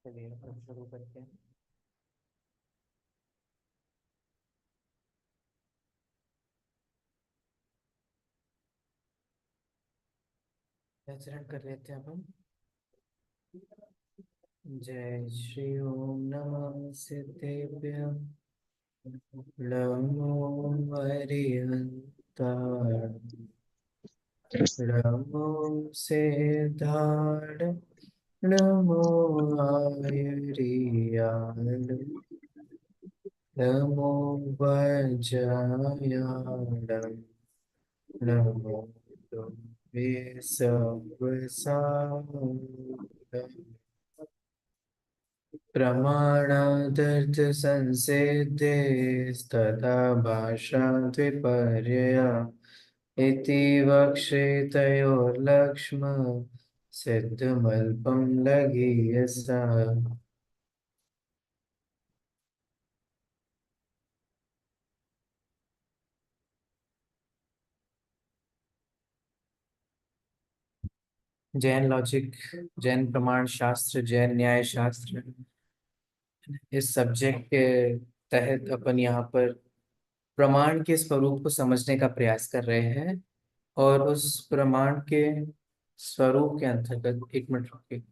चलिए अब शुरू करते हैं। आचरण कर लेते हैं अब हम। जय श्री ओम नमः सिद्धेभ्य नमो हरिहंताय नमो सिद्धाय नमो आयरियाय नमो वज्राय नमो तुभ्ये सव्साय प्रमाणादर्थ संसेदेस्तथा भाषा द्विपर्यया इति वक्ष्येतयोर्लक्ष्म सिद्धमल्पं लघीयसा। जैन लॉजिक, जैन प्रमाण शास्त्र, जैन न्याय शास्त्र, इस सब्जेक्ट के तहत अपन यहाँ पर प्रमाण के स्वरूप को समझने का प्रयास कर रहे हैं। और उस प्रमाण के स्वरूप के अंतर्गत, एक मिनट रुकिए।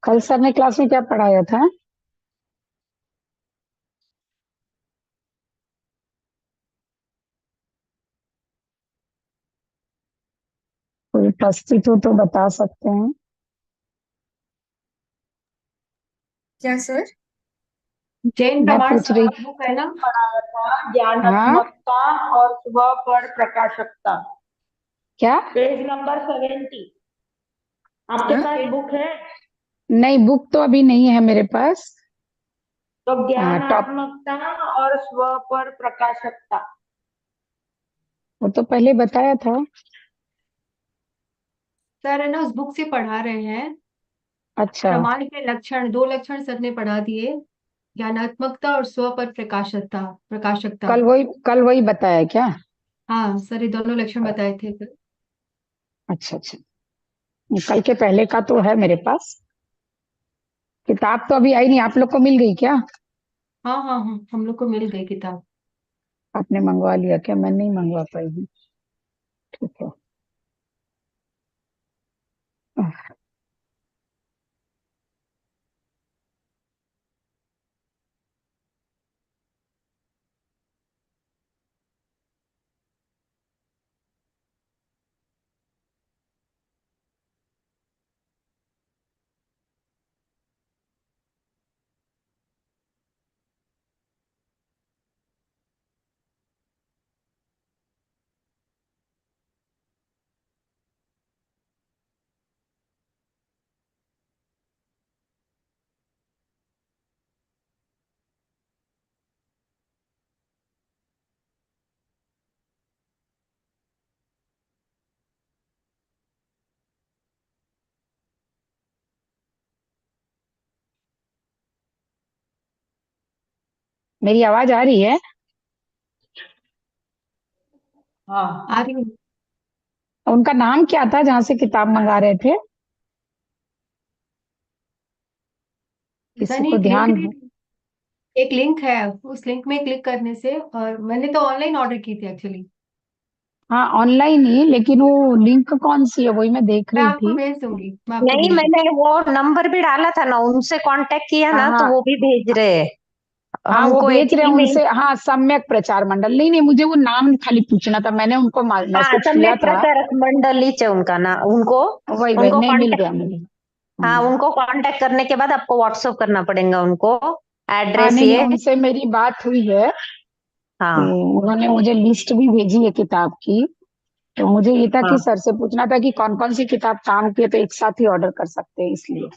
कल सर ने क्लास में क्या पढ़ाया था? कोई उपस्थित हो तो बता सकते हैं। क्या सर? जैन मैं प्रमाण पूछ रही। बुक है ना? पढ़ाया था हाँ, ज्ञानात्मकता और स्वपर प्रकाशकता। क्या? Page number 70। आपके हाँ? पास बुक है? नहीं, बुक तो अभी नहीं है मेरे पास। तो टॉप ज्ञानात्मकता और स्वपर प्रकाशकता। वो तो पहले बताया था। सर है ना, उस बुक से पढ़ा रहे हैं। अच्छा, प्रमाण के लक्षण, दो लक्षण सर ने पढ़ा दिए। ज्ञानात्मकता और स्व पर प्रकाशकता प्रकाशकता। कल वही बताया क्या? हाँ सर, ये दोनों लक्षण बताए थे सर। अच्छा अच्छा। कल के पहले का तो है मेरे पास। किताब तो अभी आई नहीं, आप लोग को मिल गई क्या? हाँ हाँ हाँ, हम लोग को मिल गई किताब। आपने मंगवा लिया क्या? मैं नहीं मंगवा पाई हूँ। ठीक है। मेरी आवाज आ रही है? हाँ, आ रही है। उनका नाम क्या था जहाँ से किताब मंगा रहे थे? सर किसी ने को एक लिंक ध्यान दी हो? थी। एक लिंक है, उस लिंक में क्लिक करने से, और मैंने तो ऑनलाइन ऑर्डर की थी एक्चुअली। हाँ, ऑनलाइन ही, लेकिन वो लिंक कौन सी है वही मैं देख मैं रही आपको थी। भेज दूंगी, मैं आपको नहीं, भेज दूंगी। मैंने वो नंबर भी डाला था ना, उनसे कांटेक्ट किया हाँ ना, तो हाँ वो भी भेज रहे हैं हाँ, वो हमको एक भेज रहे हैं ईमेल। उनसे। हाँ, सम्यक प्रचार मंडल। नहीं नहीं, मुझे वो नाम खाली पूछना था, मैंने उनको हाँ, मैसेज किया सम्यक था। प्रचारक मंडली से उनका ना, उनको वही वही, उनको नहीं मिल कांटेक्ट। गया मुझे। हाँ, उनको कांटेक्ट करने के बाद आपको व्हाट्सएप करना पड़ेगा उनको, हाँ, एड्रेस नहीं नहीं, ये। उनसे मेरी बात हुई है। हाँ उन्होंने मुझे लिस्ट भी भेजी है किताब की। तो मुझे ये था कि हाँ सर से पूछना था कि कौन कौन सी किताब काम की है, तो एक साथ ही ऑर्डर कर सकते हैं इसलिए।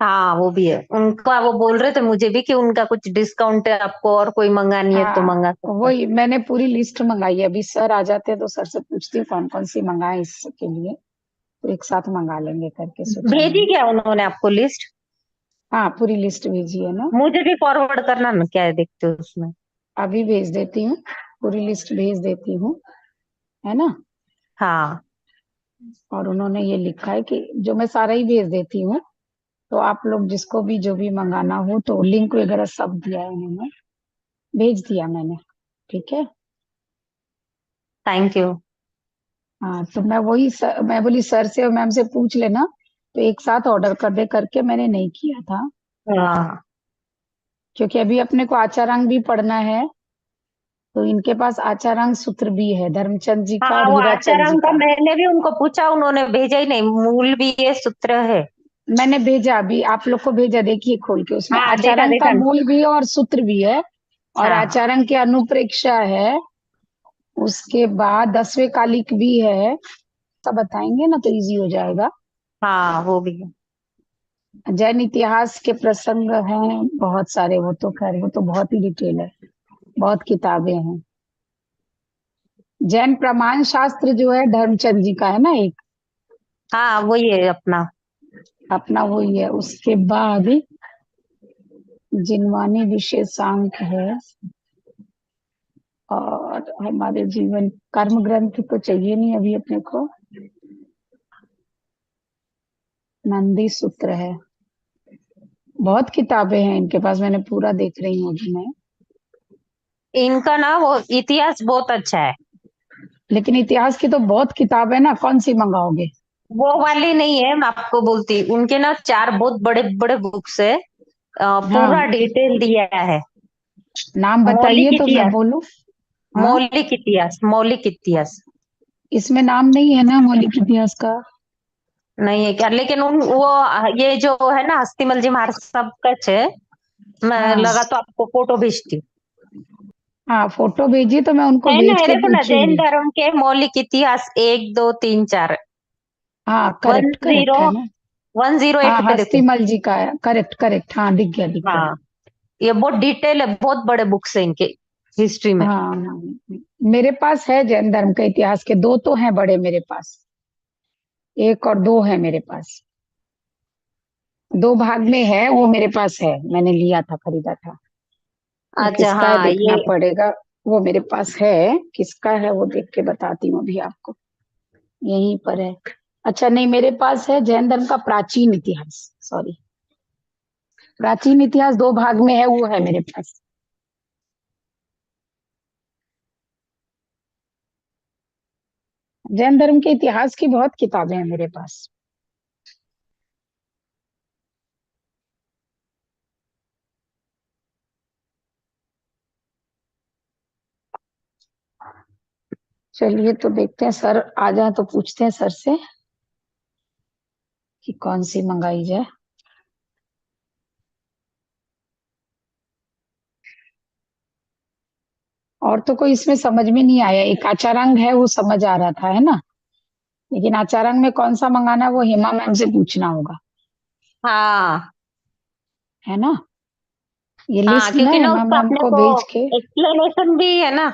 हाँ, वो भी है उनका। वो बोल रहे थे मुझे भी कि उनका कुछ डिस्काउंट है, आपको और कोई मंगानी है तो हाँ, मंगा सकते हैं। वही मैंने पूरी लिस्ट मंगाई है। अभी सर आ जाते हैं तो सर से पूछती हूँ कौन कौन सी मंगाए इसके लिए, तो एक साथ मंगा लेंगे करके सोचा भेजी मैंने। क्या उन्होंने आपको लिस्ट? हाँ, पूरी लिस्ट भेजी है ना। मुझे भी फॉरवर्ड करना ना, क्या है देखते हो उसमें। अभी भेज देती हूँ, पूरी लिस्ट भेज देती हूँ, है ना। हाँ और उन्होंने ये लिखा है कि जो मैं सारा ही भेज देती हूँ, तो आप लोग जिसको भी जो भी मंगाना हो तो लिंक वगैरह सब दिया है उन्होंने, भेज दिया मैंने। ठीक है। Thank you. हाँ, तो मैं बोली सर से और मैम से पूछ लेना, तो एक साथ ऑर्डर कर दे करके मैंने नहीं किया था, हाँ क्योंकि अभी अपने को आचारांग भी पढ़ना है। तो इनके पास आचारांग सूत्र भी है, धर्मचंद जी का हाँ, और वो हीराचंद जी आचार्य का का। मैंने भी उनको पूछा, उन्होंने भेजा ही नहीं। मूल भी ये सूत्र है। मैंने भेजा, अभी आप लोग को भेजा, देखिए खोल के, उसमें हाँ, देखा आचारांग का देखा। मूल भी है और सूत्र भी है, और हाँ आचारांग की अनुप्रेक्षा है। उसके बाद 10वें कालिक भी है। सब बताएंगे ना तो इजी हो जाएगा। हाँ, वो भी है। जैन इतिहास के प्रसंग हैं बहुत सारे, वो तो खैर वो तो बहुत ही डिटेल है, बहुत किताबें हैं। जैन प्रमाण शास्त्र जो है धर्मचंद जी का है ना एक, हाँ, वही है अपना। अपना वही है। उसके बाद जिनवानी विशेषांक है, और हमारे जीवन कर्म ग्रंथ तो चाहिए नहीं अभी अपने को। नंदी सूत्र है। बहुत किताबें हैं इनके पास, मैंने पूरा देख रही हूँ अभी मैं। इनका ना वो इतिहास बहुत अच्छा है। लेकिन इतिहास की तो बहुत किताब है ना, कौन सी मंगाओगे। वो वाली नहीं है, मैं आपको बोलती, उनके ना 4 बहुत बड़े बड़े बुक्स है। हाँ, पूरा डिटेल दिया है। नाम बताइए मौलिक तो मैं इतिहास। बोलूं। हाँ, मौलिक इतिहास, मौलिक इतिहास। इसमें नाम नहीं है ना मौलिक इतिहास का। नहीं है क्या? लेकिन उन वो ये जो है ना हस्तिमल जी महाराज सब कुछ है। मैं हाँ, लगा तो आपको फोटो भेजती हूँ। हाँ, फोटो भेजिए तो मैं उनको है ना, भेज ये के देखो ना, जैन पूछूंगी। धर्म के मौलिक इतिहास 1 2 3 4। हाँ, वन करेक्ट करेक्ट जीरो है ना। वन जीरो हाँ, एट पे देखो। हस्तिमल जी का है, करेक्ट करेक्ट, हाँ दिख गया दिख गया। हाँ, ये बहुत डिटेल है, बहुत बड़े बुक्स है इनके हिस्ट्री में। हाँ, हाँ, मेरे पास है जैन धर्म के इतिहास के, दो तो हैं बड़े मेरे पास, एक और दो है मेरे पास। दो भाग में है वो मेरे पास है, मैंने लिया था, खरीदा था। वो अच्छा किसका है हाँ, देखना ये पड़ेगा। वो मेरे पास है, किसका है वो देख के बताती हूँ अभी आपको। यहीं पर है। अच्छा नहीं, मेरे पास है जैन धर्म का प्राचीन इतिहास, सॉरी, प्राचीन इतिहास दो भाग में है, वो है मेरे पास। जैन धर्म के इतिहास की बहुत किताबें हैं मेरे पास। चलिए तो देखते हैं, सर आ जाए तो पूछते हैं सर से कि कौन सी मंगाई जाए। और तो कोई इसमें समझ में नहीं आया, एक आचारांग है वो समझ आ रहा था, है ना। लेकिन आचारांग में कौन सा मंगाना है वो हेमा मैम से पूछना होगा, हाँ है ना। ये हाँ, लिस्ट ना क्योंकि ना हेमा उसका मैम अपने को को भेज के। एक्सप्लेनेशन भी है ना।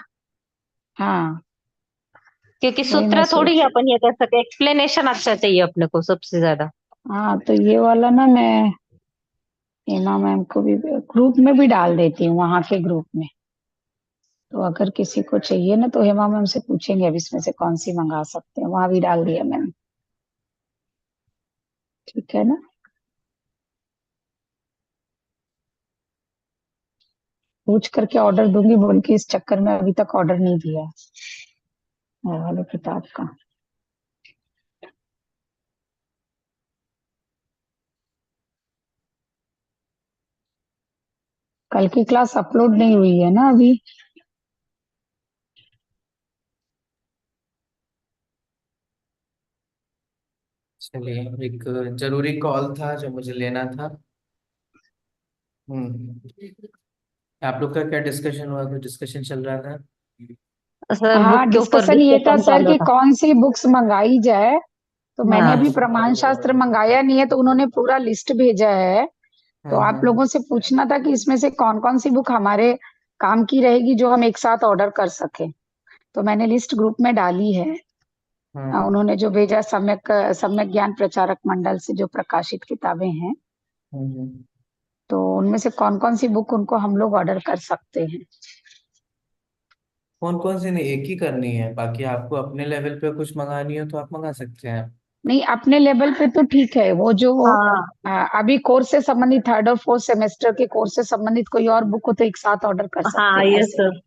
हाँ, क्योंकि वही मैं सूत्र थोड़ी ही सोच। अपन ये कर सके, एक्सप्लेनेशन अच्छा चाहिए अपने को सबसे ज्यादा। हाँ, तो ये वाला ना मैं हेमा मैम को भी ग्रुप में भी डाल देती हूँ, वहां के ग्रुप में। तो अगर किसी को चाहिए ना तो हेमा मैम से पूछेंगे अब इसमें से कौन सी मंगा सकते हैं, वहां भी डाल दिया मैंने। ठीक है ना। पूछ करके ऑर्डर दूंगी बोल के, इस चक्कर में अभी तक ऑर्डर नहीं दिया है वो वाले किताब का। कल की क्लास अपलोड नहीं हुई है ना अभी। चलिए, एक जरूरी कॉल था जो मुझे लेना था। आप लोग का क्या डिस्कशन हुआ, कुछ डिस्कशन चल रहा था? सर हाँ, बुक के ऊपर डिस्कशन ये था डिस्कशन सर चालू कि था। कौन सी बुक्स मंगाई जाए। तो मैंने हाँ अभी प्रमाण शास्त्र मंगाया नहीं है, तो उन्होंने पूरा लिस्ट भेजा है। तो आप हम्म। लोगों से पूछना था कि इसमें से कौन कौन सी बुक हमारे काम की रहेगी, जो हम एक साथ ऑर्डर कर सके। तो मैंने लिस्ट ग्रुप में डाली है। हम्म। उन्होंने जो भेजा, सम्यक सम्यक ज्ञान प्रचारक मंडल से जो प्रकाशित किताबें हैं, हम्म। तो उनमें से कौन कौन सी बुक उनको हम लोग ऑर्डर कर सकते हैं। कौन कौन सी नहीं, एक ही करनी है, बाकी आपको अपने लेवल पे कुछ मंगानी हो तो आप मंगा सकते हैं। नहीं, अपने लेवल पे तो ठीक है, वो जो हाँ अभी कोर्स से संबंधित थर्ड और फोर्थ सेमेस्टर के कोर्स से संबंधित कोई और बुक हो तो एक साथ ऑर्डर कर सकते हाँ, हैं, यस ऐसे सर। नहीं।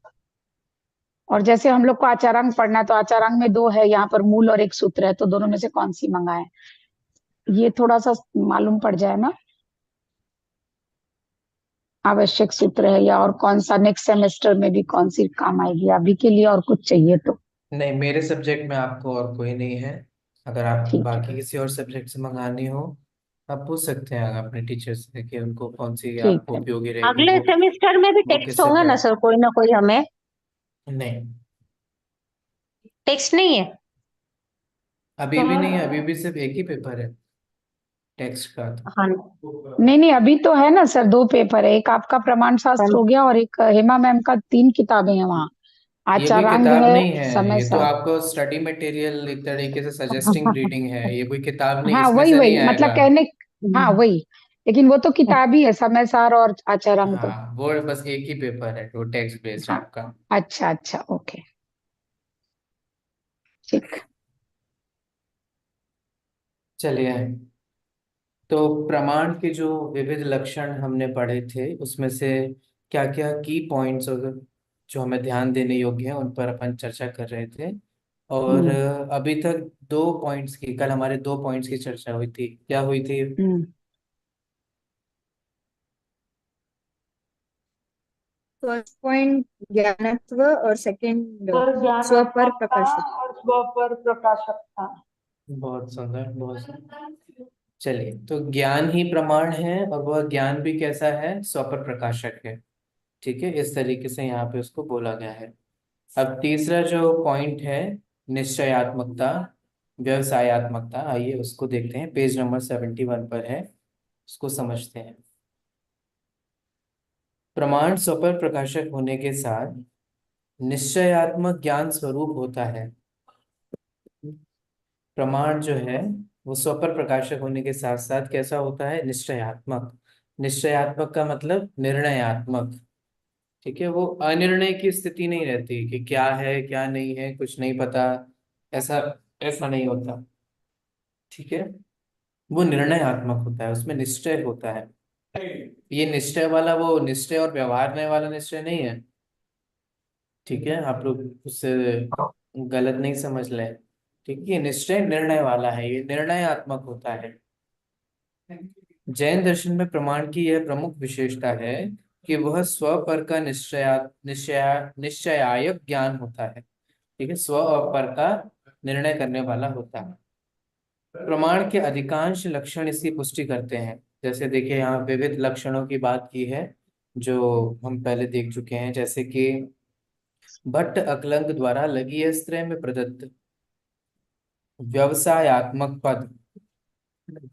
और जैसे हम लोग को आचारांग पढ़ना है, तो आचारांग में दो है, यहाँ पर मूल और एक सूत्र है, तो दोनों में से कौन सी मंगाए, ये थोड़ा सा मालूम पड़ जाए ना। आवश्यक सूत्र है या और कौन सा नेक्स्ट सेमेस्टर में भी कौन सी काम आएगी अभी के लिए, और कुछ चाहिए तो। नहीं, मेरे सब्जेक्ट में आपको और कोई नहीं है। अगर आप ठीक है। बाकी किसी और सब्जेक्ट से मंगानी हो, आप पूछ सकते हैं अपने टीचर से कि उनको कौन सी ठीक आपको है। उपयोगी रहेगी अगले बुक। सेमेस्टर में भी वो टेक्स्ट किससे होंगे ना पढ़े। सर, कोई ना कोई हमें। नहीं, टेक्स्ट नहीं है। अभी भी नहीं है, अभी भी सिर्फ एक ही पेपर है टेक्स्ट का हाँ नहीं नहीं, अभी तो है ना सर, दो पेपर है, एक आपका प्रमाण शास्त्र सर। हो गया और एक हेमा मैम का, तीन किताबें हैं वहाँ। ये कोई आचारांग किताब है, नहीं है, समय ये तो सार। आपको स्टडी मटेरियल एक तरीके से सजेस्टिंग रीडिंग है, ये कोई किताब नहीं, हाँ इसमें वही से नहीं वही, मतलब आएगा। कहने, हाँ वही। लेकिन वो तो किताब ही है, समय सार और आचारांग तो। हाँ, वो बस एक ही पेपर है, वो टेक्स्ट बेस्ड है हाँ, आपका। अच्छा अच्छा, ओके, ठीक। चलिए, तो प्रमाण के जो विविध लक्षण हमने पढ़े थे, उसमें से क्या क्या की पॉइंट्स जो हमें ध्यान देने योग्य हैं, उन पर अपन चर्चा कर रहे थे। और हम्म अभी तक दो पॉइंट्स की, कल हमारे दो पॉइंट्स की चर्चा हुई थी, क्या हुई थी। हम्म। फर्स्ट पॉइंट ज्ञानत्व और सेकंड पर स्व पर ज्ञानात्मकता प्रकाशित। और स्व पर प्रकाशकता। बहुत सुंदर, बहुत सुंदर। चलिए, तो ज्ञान ही प्रमाण है, और वह ज्ञान भी कैसा है, स्वपर प्रकाशक है। ठीक है, इस तरीके से यहाँ पे उसको बोला गया है। अब तीसरा जो पॉइंट है, निश्चयात्मकता, व्यवसायत्मकता, आइए उसको देखते हैं, पेज नंबर 71 पर है, उसको समझते हैं। प्रमाण स्वपर प्रकाशक होने के साथ निश्चयात्मक ज्ञान स्वरूप होता है। प्रमाण जो है वो स्वपर प्रकाशक होने के साथ साथ कैसा होता है, निश्चयात्मक। निश्चयात्मक का मतलब निर्णयात्मक। ठीक है, वो अनिर्णय की स्थिति नहीं रहती कि क्या है क्या नहीं है, कुछ नहीं पता, ऐसा ऐसा नहीं होता। ठीक है, वो निर्णयात्मक होता है, उसमें निश्चय होता है। ये निश्चय वाला, वो निश्चय और व्यवहारने वाला निश्चय नहीं है। ठीक है, आप लोग उससे गलत नहीं समझ लें। ठीक है, ये निश्चय निर्णय वाला है, ये निर्णयात्मक होता है। जैन दर्शन में प्रमाण की यह प्रमुख विशेषता है कि वह स्व पर का निश्चयायक ज्ञान होता है। ठीक है, स्व और पर का निर्णय करने वाला होता है। प्रमाण के अधिकांश लक्षण इसकी पुष्टि करते हैं। जैसे देखिए, यहाँ विविध लक्षणों की बात की है, जो हम पहले देख चुके हैं, जैसे कि भट्ट अकलंग द्वारा लघु त्रय में प्रदत्त व्यवसायत्मक पद,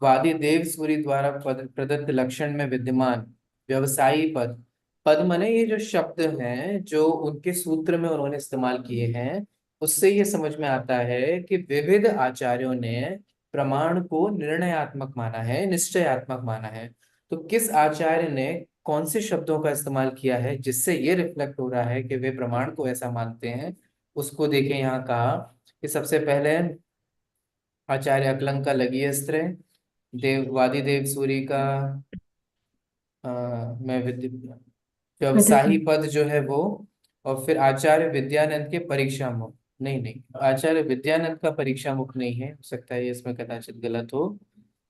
वादी देव सूरी द्वारा प्रदत्त लक्षण में विद्यमान व्यवसायी पद। पद माने ये जो शब्द हैं, जो उनके सूत्र में उन्होंने इस्तेमाल किए हैं, उससे ये समझ में आता है कि विविध आचार्यों ने प्रमाण को निर्णयात्मक माना है, निश्चयात्मक माना है। तो किस आचार्य ने कौन से शब्दों का इस्तेमाल किया है जिससे ये रिफ्लेक्ट हो रहा है कि वे प्रमाण को ऐसा मानते हैं, उसको देखें। यहाँ कहा कि सबसे पहले आचार्य अकलंग का लघियस्त्र, वादी देव सूरी का मैं व्यवसायी विधिज्ञ। पद जो है वो, और फिर आचार्य विद्यानंद के परीक्षा मुख। नहीं नहीं, आचार्य विद्यानंद का परीक्षा मुख नहीं है, हो सकता है ये इसमें कदाचित गलत हो,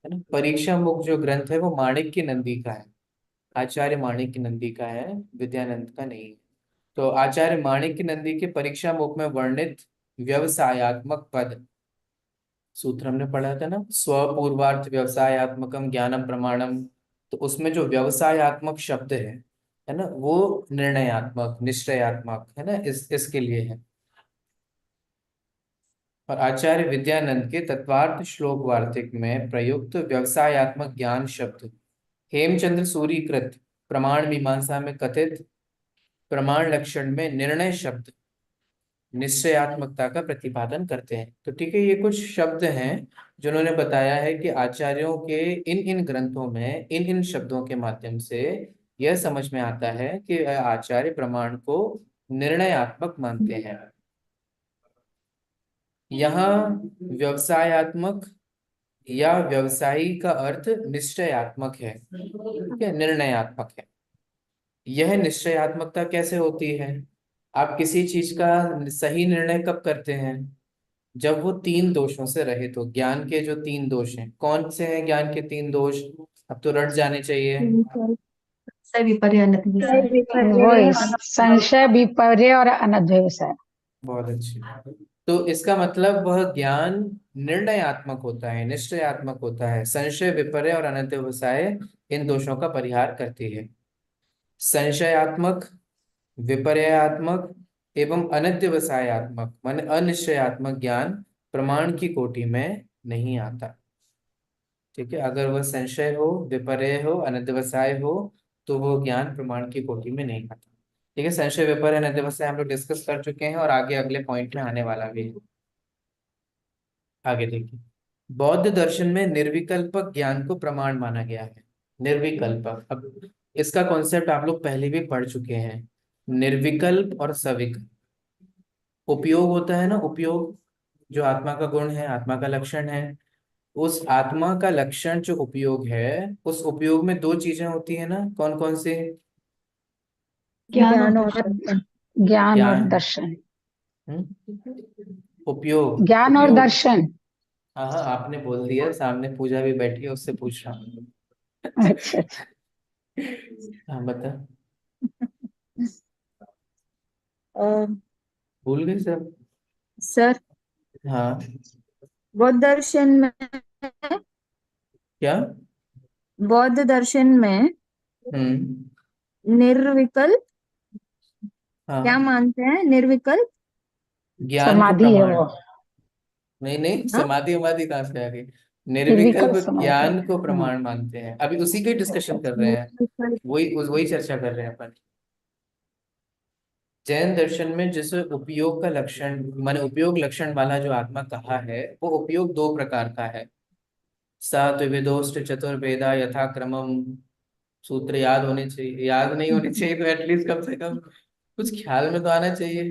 है ना। परीक्षा मुख जो ग्रंथ है वो माणिक्य नंदी का है, आचार्य माणिक्य नंदी का है, विद्यानंद का नहीं है। तो आचार्य माणिक्य नंदी के परीक्षा मुख में वर्णित व्यवसायत्मक पद, सूत्र हमने पढ़ा था ना, स्वपूर्वार्थ व्यवसायत्मकम ज्ञानम प्रमाणम। तो उसमें जो व्यवसायत्मक शब्द है ना, वो निर्णयात्मक निश्चयात्मक है ना, इसके लिए है। और आचार्य विद्यानंद के तत्वार्थ श्लोक वार्तिक में प्रयुक्त व्यवसायत्मक ज्ञान शब्द हेमचंद्र सूरीकृत प्रमाण मीमांसा में कथित प्रमाण लक्षण में निर्णय शब्द निश्चयात्मकता का प्रतिपादन करते हैं। तो ठीक है, ये कुछ शब्द हैं जिन्होंने बताया है कि आचार्यों के इन इन ग्रंथों में इन इन शब्दों के माध्यम से यह समझ में आता है कि आचार्य प्रमाण को निर्णयात्मक मानते हैं। यहाँ व्यवसायत्मक या व्यवसायी का अर्थ निश्चयात्मक है, ठीक है, निर्णयात्मक है। यह निश्चयात्मकता कैसे होती है? आप किसी चीज का सही निर्णय कब करते हैं? जब वो तीन दोषों से रहित हो। ज्ञान के जो तीन दोष हैं, कौन से हैं ज्ञान के तीन दोष? अब तो रट जाने चाहिए। संशय विपर्य अनभिप्राय। वही संशय विपर्य और अनध्वेषय। बहुत अच्छी। तो इसका मतलब वह ज्ञान निर्णयात्मक होता है, निश्चयात्मक होता है। संशय विपर्य और अनध्यवसाय इन दोषों का परिहार करती है। संशयात्मक, विपर्यात्मक एवं अनध्यवसायत्मक माने अनिश्चयात्मक ज्ञान प्रमाण की कोटि में नहीं आता। ठीक है, अगर वह संशय हो, विपर्य हो, अनध्यवसाय हो तो वो ज्ञान प्रमाण की कोटि में नहीं आता। ठीक है, संशय विपर्य अनध्यवसाय हम लोग डिस्कस कर चुके हैं और आगे अगले पॉइंट में आने वाला भी है। आगे देखिए, बौद्ध दर्शन में निर्विकल्पक ज्ञान को प्रमाण माना गया है। निर्विकल्पक, अब इसका कॉन्सेप्ट आप लोग पहले भी पढ़ चुके हैं। निर्विकल्प और सविकल्प, उपयोग होता है ना, उपयोग जो आत्मा का गुण है, आत्मा का लक्षण है। उस आत्मा का लक्षण जो उपयोग है, उस उपयोग में दो चीजें होती है ना, कौन कौन सी? ज्ञान ज्ञान और और दर्शन। दर्शन। ज्ञान और ज्ञान, दर्शन। उपयोग, ज्ञान और उपयोग। दर्शन। हाँ हाँ, आपने बोल दिया, सामने पूजा भी बैठी है, उससे पूछ रहा हूँ। अच्छा अच्छा। हाँ बता, अ, भूल गए सब? सर, हाँ, बौद्ध दर्शन में क्या? बौद्ध दर्शन में निर्विकल्प क्या हाँ, मानते हैं? निर्विकल्प ज्ञान को समाधि है प्रमाण। वो। नहीं नहीं, हाँ, समाधि उमाधि कहाँ से आ गई? निर्विकल्प निर्विकल्प समाधि। ज्ञान को प्रमाण मानते हैं। अभी उसी की डिस्कशन कर रहे हैं, निर्विकल्प। वही चर्चा कर रहे हैं अपन। जैन दर्शन में जिस उपयोग का लक्षण माने उपयोग लक्षण वाला जो आत्मा कहा है, वो उपयोग दो प्रकार का है। सा द्विविधोष्ट चतुर्वेदा यथा क्रमम। सूत्र याद होने चाहिए, याद नहीं होने चाहिए तो एटलीस्ट कम से कम कुछ ख्याल में तो आना चाहिए।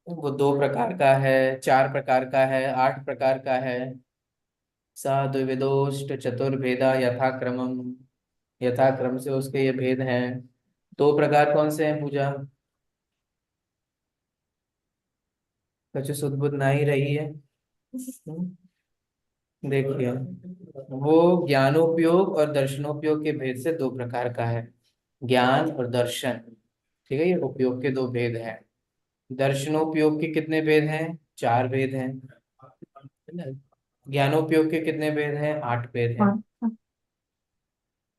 वो दो प्रकार का है, चार प्रकार का है, आठ प्रकार का है। सा द्विविधोष्ट चतुर्भेदा यथाक्रमम, यथाक्रम से उसके ये भेद हैं। दो प्रकार कौन से हैं पूजा? कुछ सुध बुध ना ही रही है। देखिए, वो ज्ञानोपयोग और दर्शनोपयोग के भेद से दो प्रकार का है। ज्ञान और दर्शन, ठीक है, ये उपयोग के दो भेद हैं। दर्शनोपयोग के कितने भेद हैं? चार भेद हैं। है ना? ज्ञानोपयोग के कितने भेद हैं? आठ भेद हैं।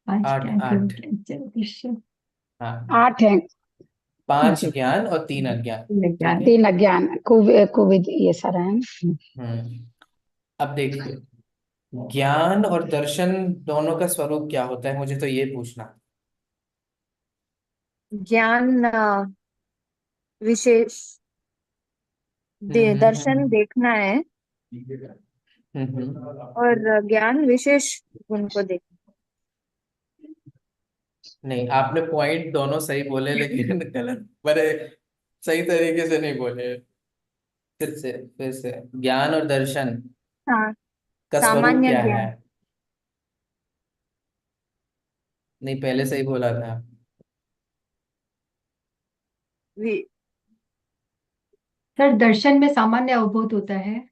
पांच आठ ज्ञान आठ, प्रवृत्ति उद्देश्य। हाँ। 8 है। पांच ज्ञान और तीन अज्ञान, ठीक है। 3 अज्ञान, कुविद ये सारा है। हम्म। अब देखिए, ज्ञान और दर्शन दोनों का स्वरूप क्या होता है, मुझे तो ये पूछना। ज्ञान विशेष दर्शन हम्म। देखना है और ज्ञान विशेष गुण को देखना। नहीं, आपने पॉइंट दोनों सही बोले लेकिन गलत, बड़े सही तरीके से नहीं बोले। फिर से ज्ञान और दर्शन हाँ, का स्वरूप सामान्य क्या है? ज्ञान। नहीं, पहले सही बोला था। वि, सर, दर्शन में सामान्य अवबोध होता है,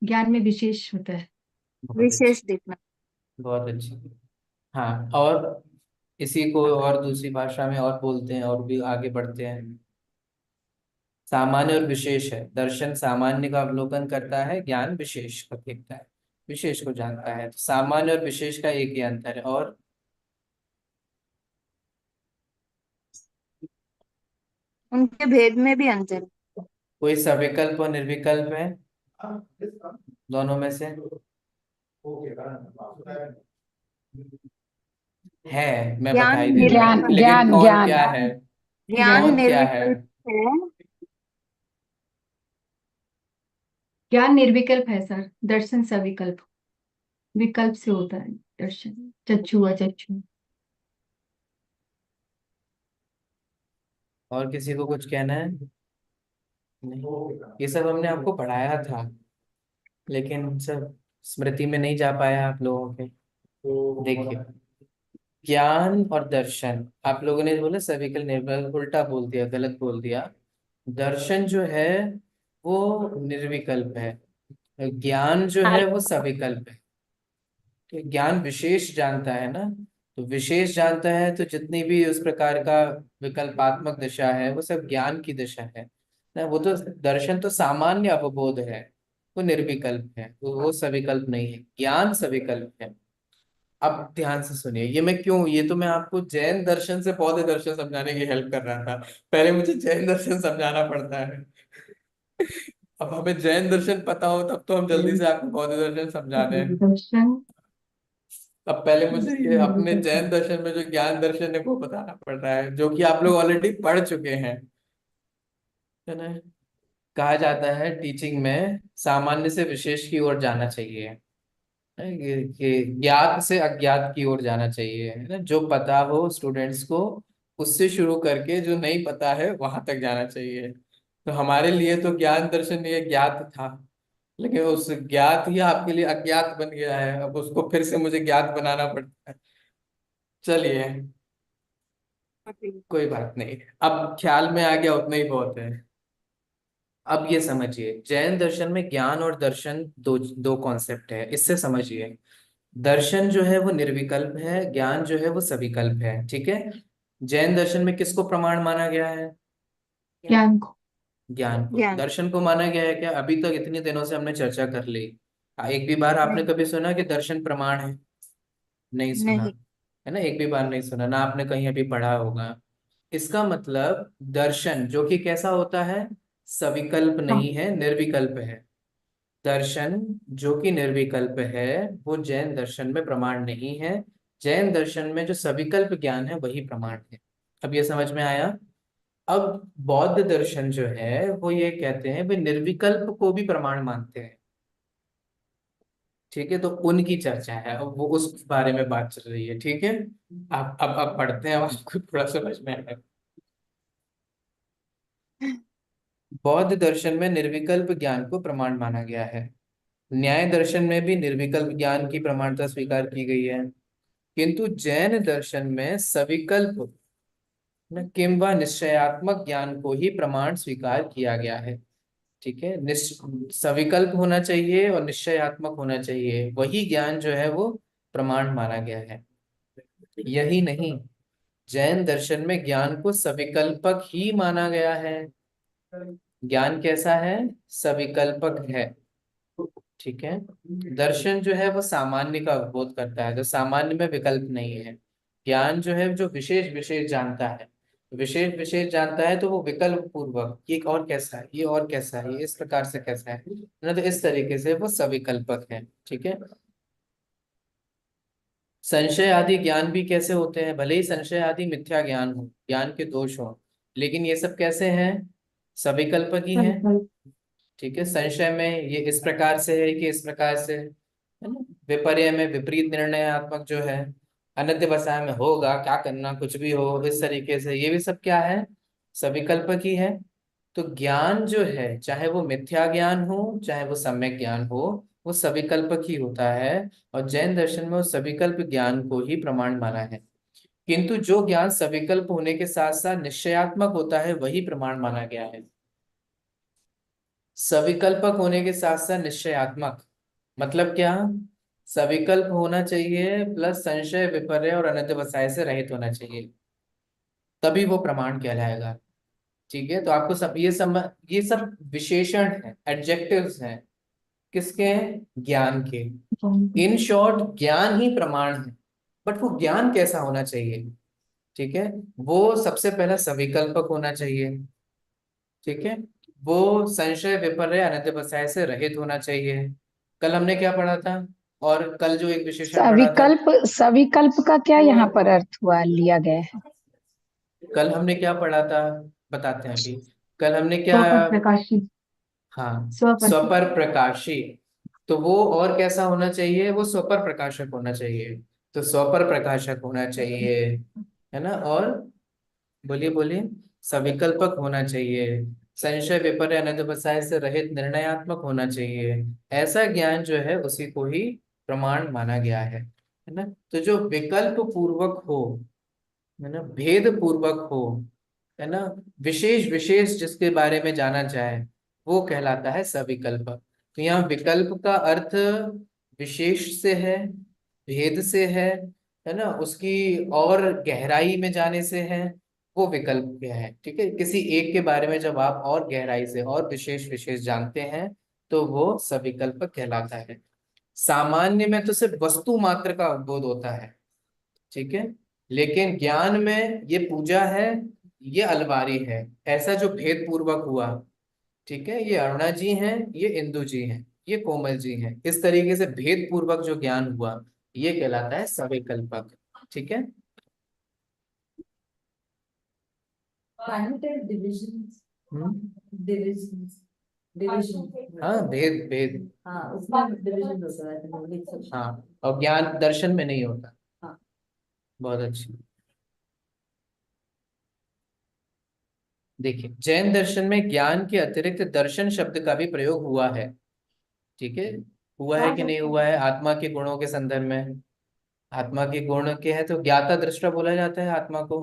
ज्ञान में विशेष होता है। बहुत अच्छी, विशेष देखना। बहुत अच्छी। हाँ, और इसी को और दूसरी भाषा में और बोलते हैं और भी आगे बढ़ते हैं। सामान्य और विशेष है। दर्शन सामान्य का अवलोकन करता है, ज्ञान विशेष को देखता है, विशेष को जानता है। तो सामान्य और विशेष का एक ही अंतर है। और उनके भेद में भी अंतर है। कोई सविकल्प और निर्विकल्प है? दोनों में से है, मैं ज्ञान बता ही दे रहा ज्ञान हूँ, लेकिन ज्ञान कौन ज्ञान क्या है? ज्ञान कौन क्या है? निर्विकल्प है। ज्ञान निर्विकल्प है सर, दर्शन सविकल्प, विकल्प से होता है दर्शन, चक्षु अचक्षु। और किसी को कुछ कहना है? नहीं, ये सब हमने आपको पढ़ाया था, लेकिन सब स्मृति में नहीं जा पाया आप लोगों के। देखिए, ज्ञान और दर्शन, आप लोगों ने बोला सविकल निर्विकल, उल्टा बोल दिया, गलत बोल दिया। दर्शन जो है वो निर्विकल्प है, ज्ञान जो है वो सविकल्प है। तो ज्ञान विशेष जानता है ना, तो विशेष जानता है, तो जितनी भी उस प्रकार का विकल्पात्मक दिशा है वो सब ज्ञान की दिशा है ना। वो तो दर्शन तो सामान्य अवबोध है, वो निर्विकल्प है, वो सविकल्प नहीं है, ज्ञान सविकल्प है। अब ध्यान से सुनिए, ये मैं क्यों, ये तो मैं आपको जैन दर्शन से बौद्ध दर्शन समझाने की हेल्प कर रहा था, पहले मुझे जैन दर्शन समझाना पड़ता है। अब हमें जैन दर्शन पता हो तब तो हम जल्दी से आपको बौद्ध दर्शन समझा दें। दर्शन अब पहले मुझे ये अपने निर्विकल्प है। जैन दर्शन में जो ज्ञान दर्शन है वो बताना पड़ रहा है, जो कि आप लोग ऑलरेडी पढ़ चुके हैं, है ना। कहा जाता है टीचिंग में सामान्य से विशेष की ओर जाना चाहिए, कि ज्ञात से अज्ञात की ओर जाना चाहिए, है ना। जो पता हो स्टूडेंट्स को उससे शुरू करके जो नहीं पता है वहां तक जाना चाहिए। तो हमारे लिए तो ज्ञान दर्शन ये ज्ञात था, लेकिन उस ज्ञात ही आपके लिए अज्ञात बन गया है, अब उसको फिर से मुझे ज्ञात बनाना पड़ता है। चलिए, कोई बात नहीं, अब ख्याल में आ गया उतना ही बहुत है। अब ये समझिए, जैन दर्शन में ज्ञान और दर्शन दो दो कॉन्सेप्ट है, इससे समझिए। दर्शन जो है वो निर्विकल्प है, ज्ञान जो है वो सविकल्प है, ठीक है। जैन दर्शन में किसको प्रमाण माना गया है? ज्ञान को। ज्ञान को। ज्ञान। दर्शन को माना गया है क्या? अभी तक इतने दिनों से हमने चर्चा कर ली, एक भी बार आपने नहीं। कभी सुना कि दर्शन प्रमाण है? नहीं सुना, नहीं। है ना, एक भी बार नहीं सुना ना, आपने कहीं अभी पढ़ा होगा। इसका मतलब दर्शन जो कि कैसा होता है, सविकल्प हाँ, नहीं है, निर्विकल्प है। दर्शन जो कि निर्विकल्प है वो जैन दर्शन में प्रमाण नहीं है। जैन दर्शन में जो सविकल्प ज्ञान है वही प्रमाण है। अब ये समझ में आया? अब बौद्ध दर्शन जो है वो ये कहते हैं, वे निर्विकल्प को भी प्रमाण मानते हैं, ठीक है। तो उनकी चर्चा है, अब वो उस बारे में बात चल रही है, ठीक है। आप अब पढ़ते हैं, अब आपको थोड़ा समझ में आएगा। बौद्ध दर्शन में निर्विकल्प ज्ञान को प्रमाण माना गया है। न्याय दर्शन में भी निर्विकल्प ज्ञान की प्रमाणता स्वीकार की गई है, किंतु जैन दर्शन में सविकल्प न किंवा निश्चयात्मक ज्ञान को ही प्रमाण स्वीकार किया गया है, ठीक है। सविकल्प होना चाहिए और निश्चयात्मक होना चाहिए, वही ज्ञान जो है वो प्रमाण माना गया है। यही नहीं, जैन दर्शन में ज्ञान को सविकल्पक ही माना गया है। ज्ञान कैसा है? सविकल्पक है, ठीक है। दर्शन जो है वो सामान्य का अवबोध करता है, जो सामान्य में विकल्प नहीं है। ज्ञान जो है जो विशेष विशेष जानता है, विशेष विशेष जानता है, तो वो विकल्प पूर्वक ये और कैसा है, ये और कैसा है, ये इस प्रकार से कैसा है ना, तो इस तरीके से वो सविकल्पक है, ठीक है। संशय आदि ज्ञान भी कैसे होते हैं? भले ही संशय आदि मिथ्या ज्ञान हो, ज्ञान के दोष हो, लेकिन ये सब कैसे हैं? सविकल्पक ही हैं, सविकल्प। ठीक है। संशय में ये इस प्रकार से है कि इस प्रकार से है ना। विपर्य में विपरीत निर्णयात्मक जो है, अनध्यवसाय में होगा क्या करना, कुछ भी हो, इस तरीके से, ये भी सब क्या है? सविकल्पक ही है। तो ज्ञान जो है, चाहे वो मिथ्या ज्ञान हो चाहे वो सम्यक ज्ञान हो, वो सविकल्पक ही होता है। और जैन दर्शन में वो सविकल्प ज्ञान को ही प्रमाण माना है, किंतु जो ज्ञान सविकल्प होने के साथ साथ निश्चयात्मक होता है वही प्रमाण माना गया है। सविकल्पक होने के साथ साथ निश्चयात्मक मतलब क्या? सविकल्प होना चाहिए प्लस संशय विपर्य और अनध्यवसाय से रहित होना चाहिए, तभी वो प्रमाण कहलाएगा, ठीक है। तो आपको सब ये सब विशेषण है, एडजेक्टिव्स हैं, किसके? ज्ञान के। इन शॉर्ट ज्ञान ही प्रमाण है, बट वो ज्ञान कैसा होना चाहिए, ठीक है। वो सबसे पहला सविकल्पक होना चाहिए, ठीक है। वो संशय विपर्य अनध्यवसाय से रहित होना चाहिए। कल हमने क्या पढ़ा था? और कल जो एक विशेषण पढ़ा था, सविकल्प का क्या यहाँ पर अर्थ हुआ लिया गया है? कल हमने क्या पढ़ा था बताते हैं अभी। कल हमने क्या, स्वपर प्रकाशी, हाँ, स्वपर स्वपर प्रकाशी। तो वो और कैसा होना चाहिए? वो स्वपर प्रकाशक होना चाहिए। तो स्वपर प्रकाशक होना चाहिए, है ना। और बोलिए बोलिए, सविकल्पक होना चाहिए, संशय विपर्य अनध्यवसाय से रहित निर्णयात्मक होना चाहिए। ऐसा ज्ञान जो है उसी को ही प्रमाण माना गया है ना। तो जो विकल्प पूर्वक हो, है ना, भेद पूर्वक हो, है ना, विशेष विशेष जिसके बारे में जाना चाहे, वो कहलाता है सविकल्प। तो यहाँ विकल्प का अर्थ विशेष से है, भेद से है ना, उसकी और गहराई में जाने से है। वो विकल्प क्या है? ठीक है, किसी एक के बारे में जब आप और गहराई से और विशेष विशेष जानते हैं तो वो सविकल्प कहलाता है। सामान्य में तो सिर्फ वस्तु मात्र का बोध होता है, ठीक है, लेकिन ज्ञान में ये पूजा है, ये अलमारी है, ऐसा जो भेद पूर्वक हुआ, ठीक है, ये अरुणा जी हैं, ये इंदु जी हैं, ये कोमल जी हैं, इस तरीके से भेद पूर्वक जो ज्ञान हुआ, ये कहलाता है सविकल्पक। ठीक है। डिविजन्स, हम्म, डिविजन्स, डिविजन। हाँ, भेद भेद, हाँ, उसमें डिविजन होता है। हाँ, और ज्ञान दर्शन में नहीं होता। हाँ। बहुत अच्छी। देखिए, जैन दर्शन में ज्ञान के अतिरिक्त दर्शन शब्द का भी प्रयोग हुआ है। ठीक है, हुआ है कि नहीं हुआ है? आत्मा के गुणों के संदर्भ में, आत्मा के गुण के हैं तो ज्ञाता दृष्टा बोला जाता है आत्मा को,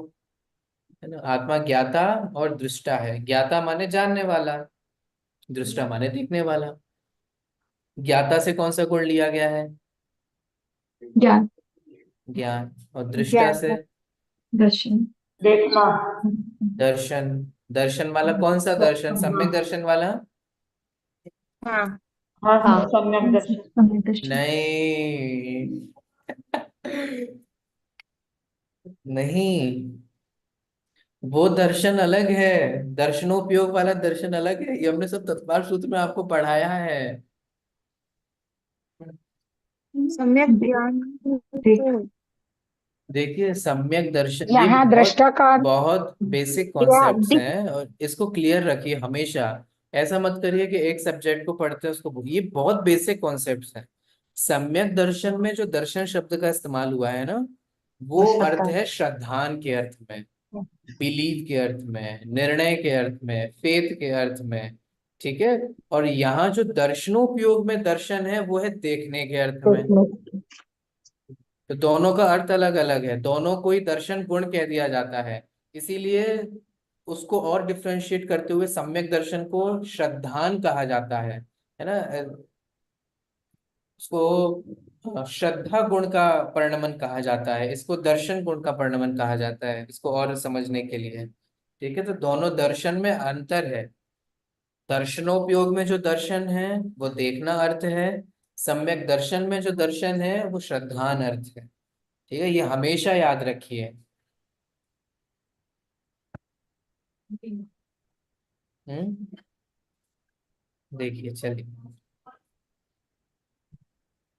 है ना। आत्मा ज्ञाता और दृष्टा है। ज्ञाता माने जानने वाला, दृष्टा माने देखने वाला। ज्ञाता से कौन सा गुण लिया गया है? ज्ञान, ज्ञान। और दृष्टा ज्ञान से दर्शन, देखना। दर्शन। दर्शन वाला कौन सा दर्शन? सम्यक दर्शन वाला? हाँ। हाँ हाँ, सम्यक दर्शन। सम्यक दर्शन। नहीं। नहीं, वो दर्शन अलग है। दर्शनोपयोग वाला दर्शन अलग है, ये हमने सब तत्पर सूत्र में आपको पढ़ाया है। सम्यक देख, ज्ञान देख, तो देखिए, सम्यक दर्शन ये यहाँ बहुत दृष्टा का बहुत बेसिक या कॉन्सेप्ट्स हैं, और इसको क्लियर रखिए हमेशा। ऐसा मत करिए कि एक सब्जेक्ट को पढ़ते हैं उसको ये बहुत बेसिक कॉन्सेप्ट्स हैं। सम्यक दर्शन में जो दर्शन शब्द का इस्तेमाल हुआ है ना, वो अर्थ श्रद्धा। है श्रद्धान के अर्थ में, बिलीव के अर्थ में, निर्णय के अर्थ में, फेथ के अर्थ में। ठीक है। और यहाँ जो दर्शनोपयोग में दर्शन है वो है देखने के अर्थ में। तो दोनों का अर्थ अलग अलग है, दोनों को ही दर्शन गुण कह दिया जाता है। इसीलिए उसको और डिफ्रेंशिएट करते हुए सम्यक दर्शन को श्रद्धान कहा जाता है ना। उसको श्रद्धा गुण का परिणमन कहा जाता है, इसको दर्शन गुण का परिणमन कहा जाता है, इसको और समझने के लिए। ठीक है, तो दोनों दर्शन में अंतर है। दर्शनोपयोग में जो दर्शन है वो देखना अर्थ है, सम्यक दर्शन में जो दर्शन है वो श्रद्धान अर्थ है। ठीक है, ये हमेशा याद रखिए। हम्म, देखिए चलिए,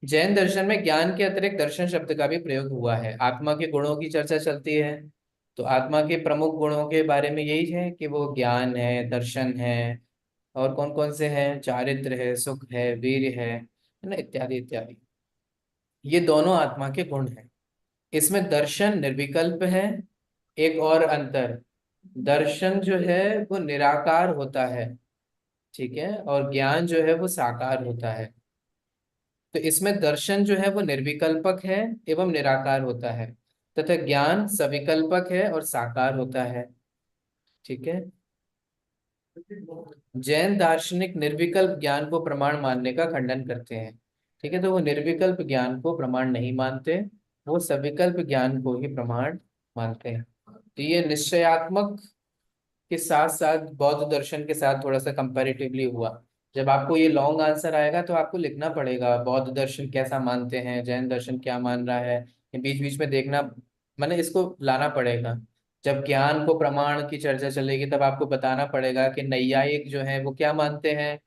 जैन दर्शन में ज्ञान के अतिरिक्त दर्शन शब्द का भी प्रयोग हुआ है। आत्मा के गुणों की चर्चा चलती है, तो आत्मा के प्रमुख गुणों के बारे में यही है कि वो ज्ञान है, दर्शन है, और कौन कौन से हैं? चारित्र है, सुख है, वीर्य है ना, इत्यादि इत्यादि। ये दोनों आत्मा के गुण हैं। इसमें दर्शन निर्विकल्प है। एक और अंतर, दर्शन जो है वो निराकार होता है, ठीक है, और ज्ञान जो है वो साकार होता है। तो इसमें दर्शन जो है वो निर्विकल्पक है एवं निराकार होता है, तथा ज्ञान सविकल्पक है और साकार होता है। ठीक है। जैन दार्शनिक निर्विकल्प ज्ञान को प्रमाण मानने का खंडन करते हैं। ठीक है, तो वो निर्विकल्प ज्ञान को प्रमाण नहीं मानते, वो सविकल्प ज्ञान को ही प्रमाण मानते हैं। तो ये निश्चयात्मक के साथ साथ बौद्ध दर्शन के साथ थोड़ा सा कंपैरेटिवली हुआ। जब आपको ये लॉन्ग आंसर आएगा तो आपको लिखना पड़ेगा बौद्ध दर्शन कैसा मानते हैं, जैन दर्शन क्या मान रहा है, बीच बीच में देखना, मैंने इसको लाना पड़ेगा। जब ज्ञान को प्रमाण की चर्चा चलेगी तब आपको बताना पड़ेगा कि नैयायिक जो है वो क्या मानते हैं।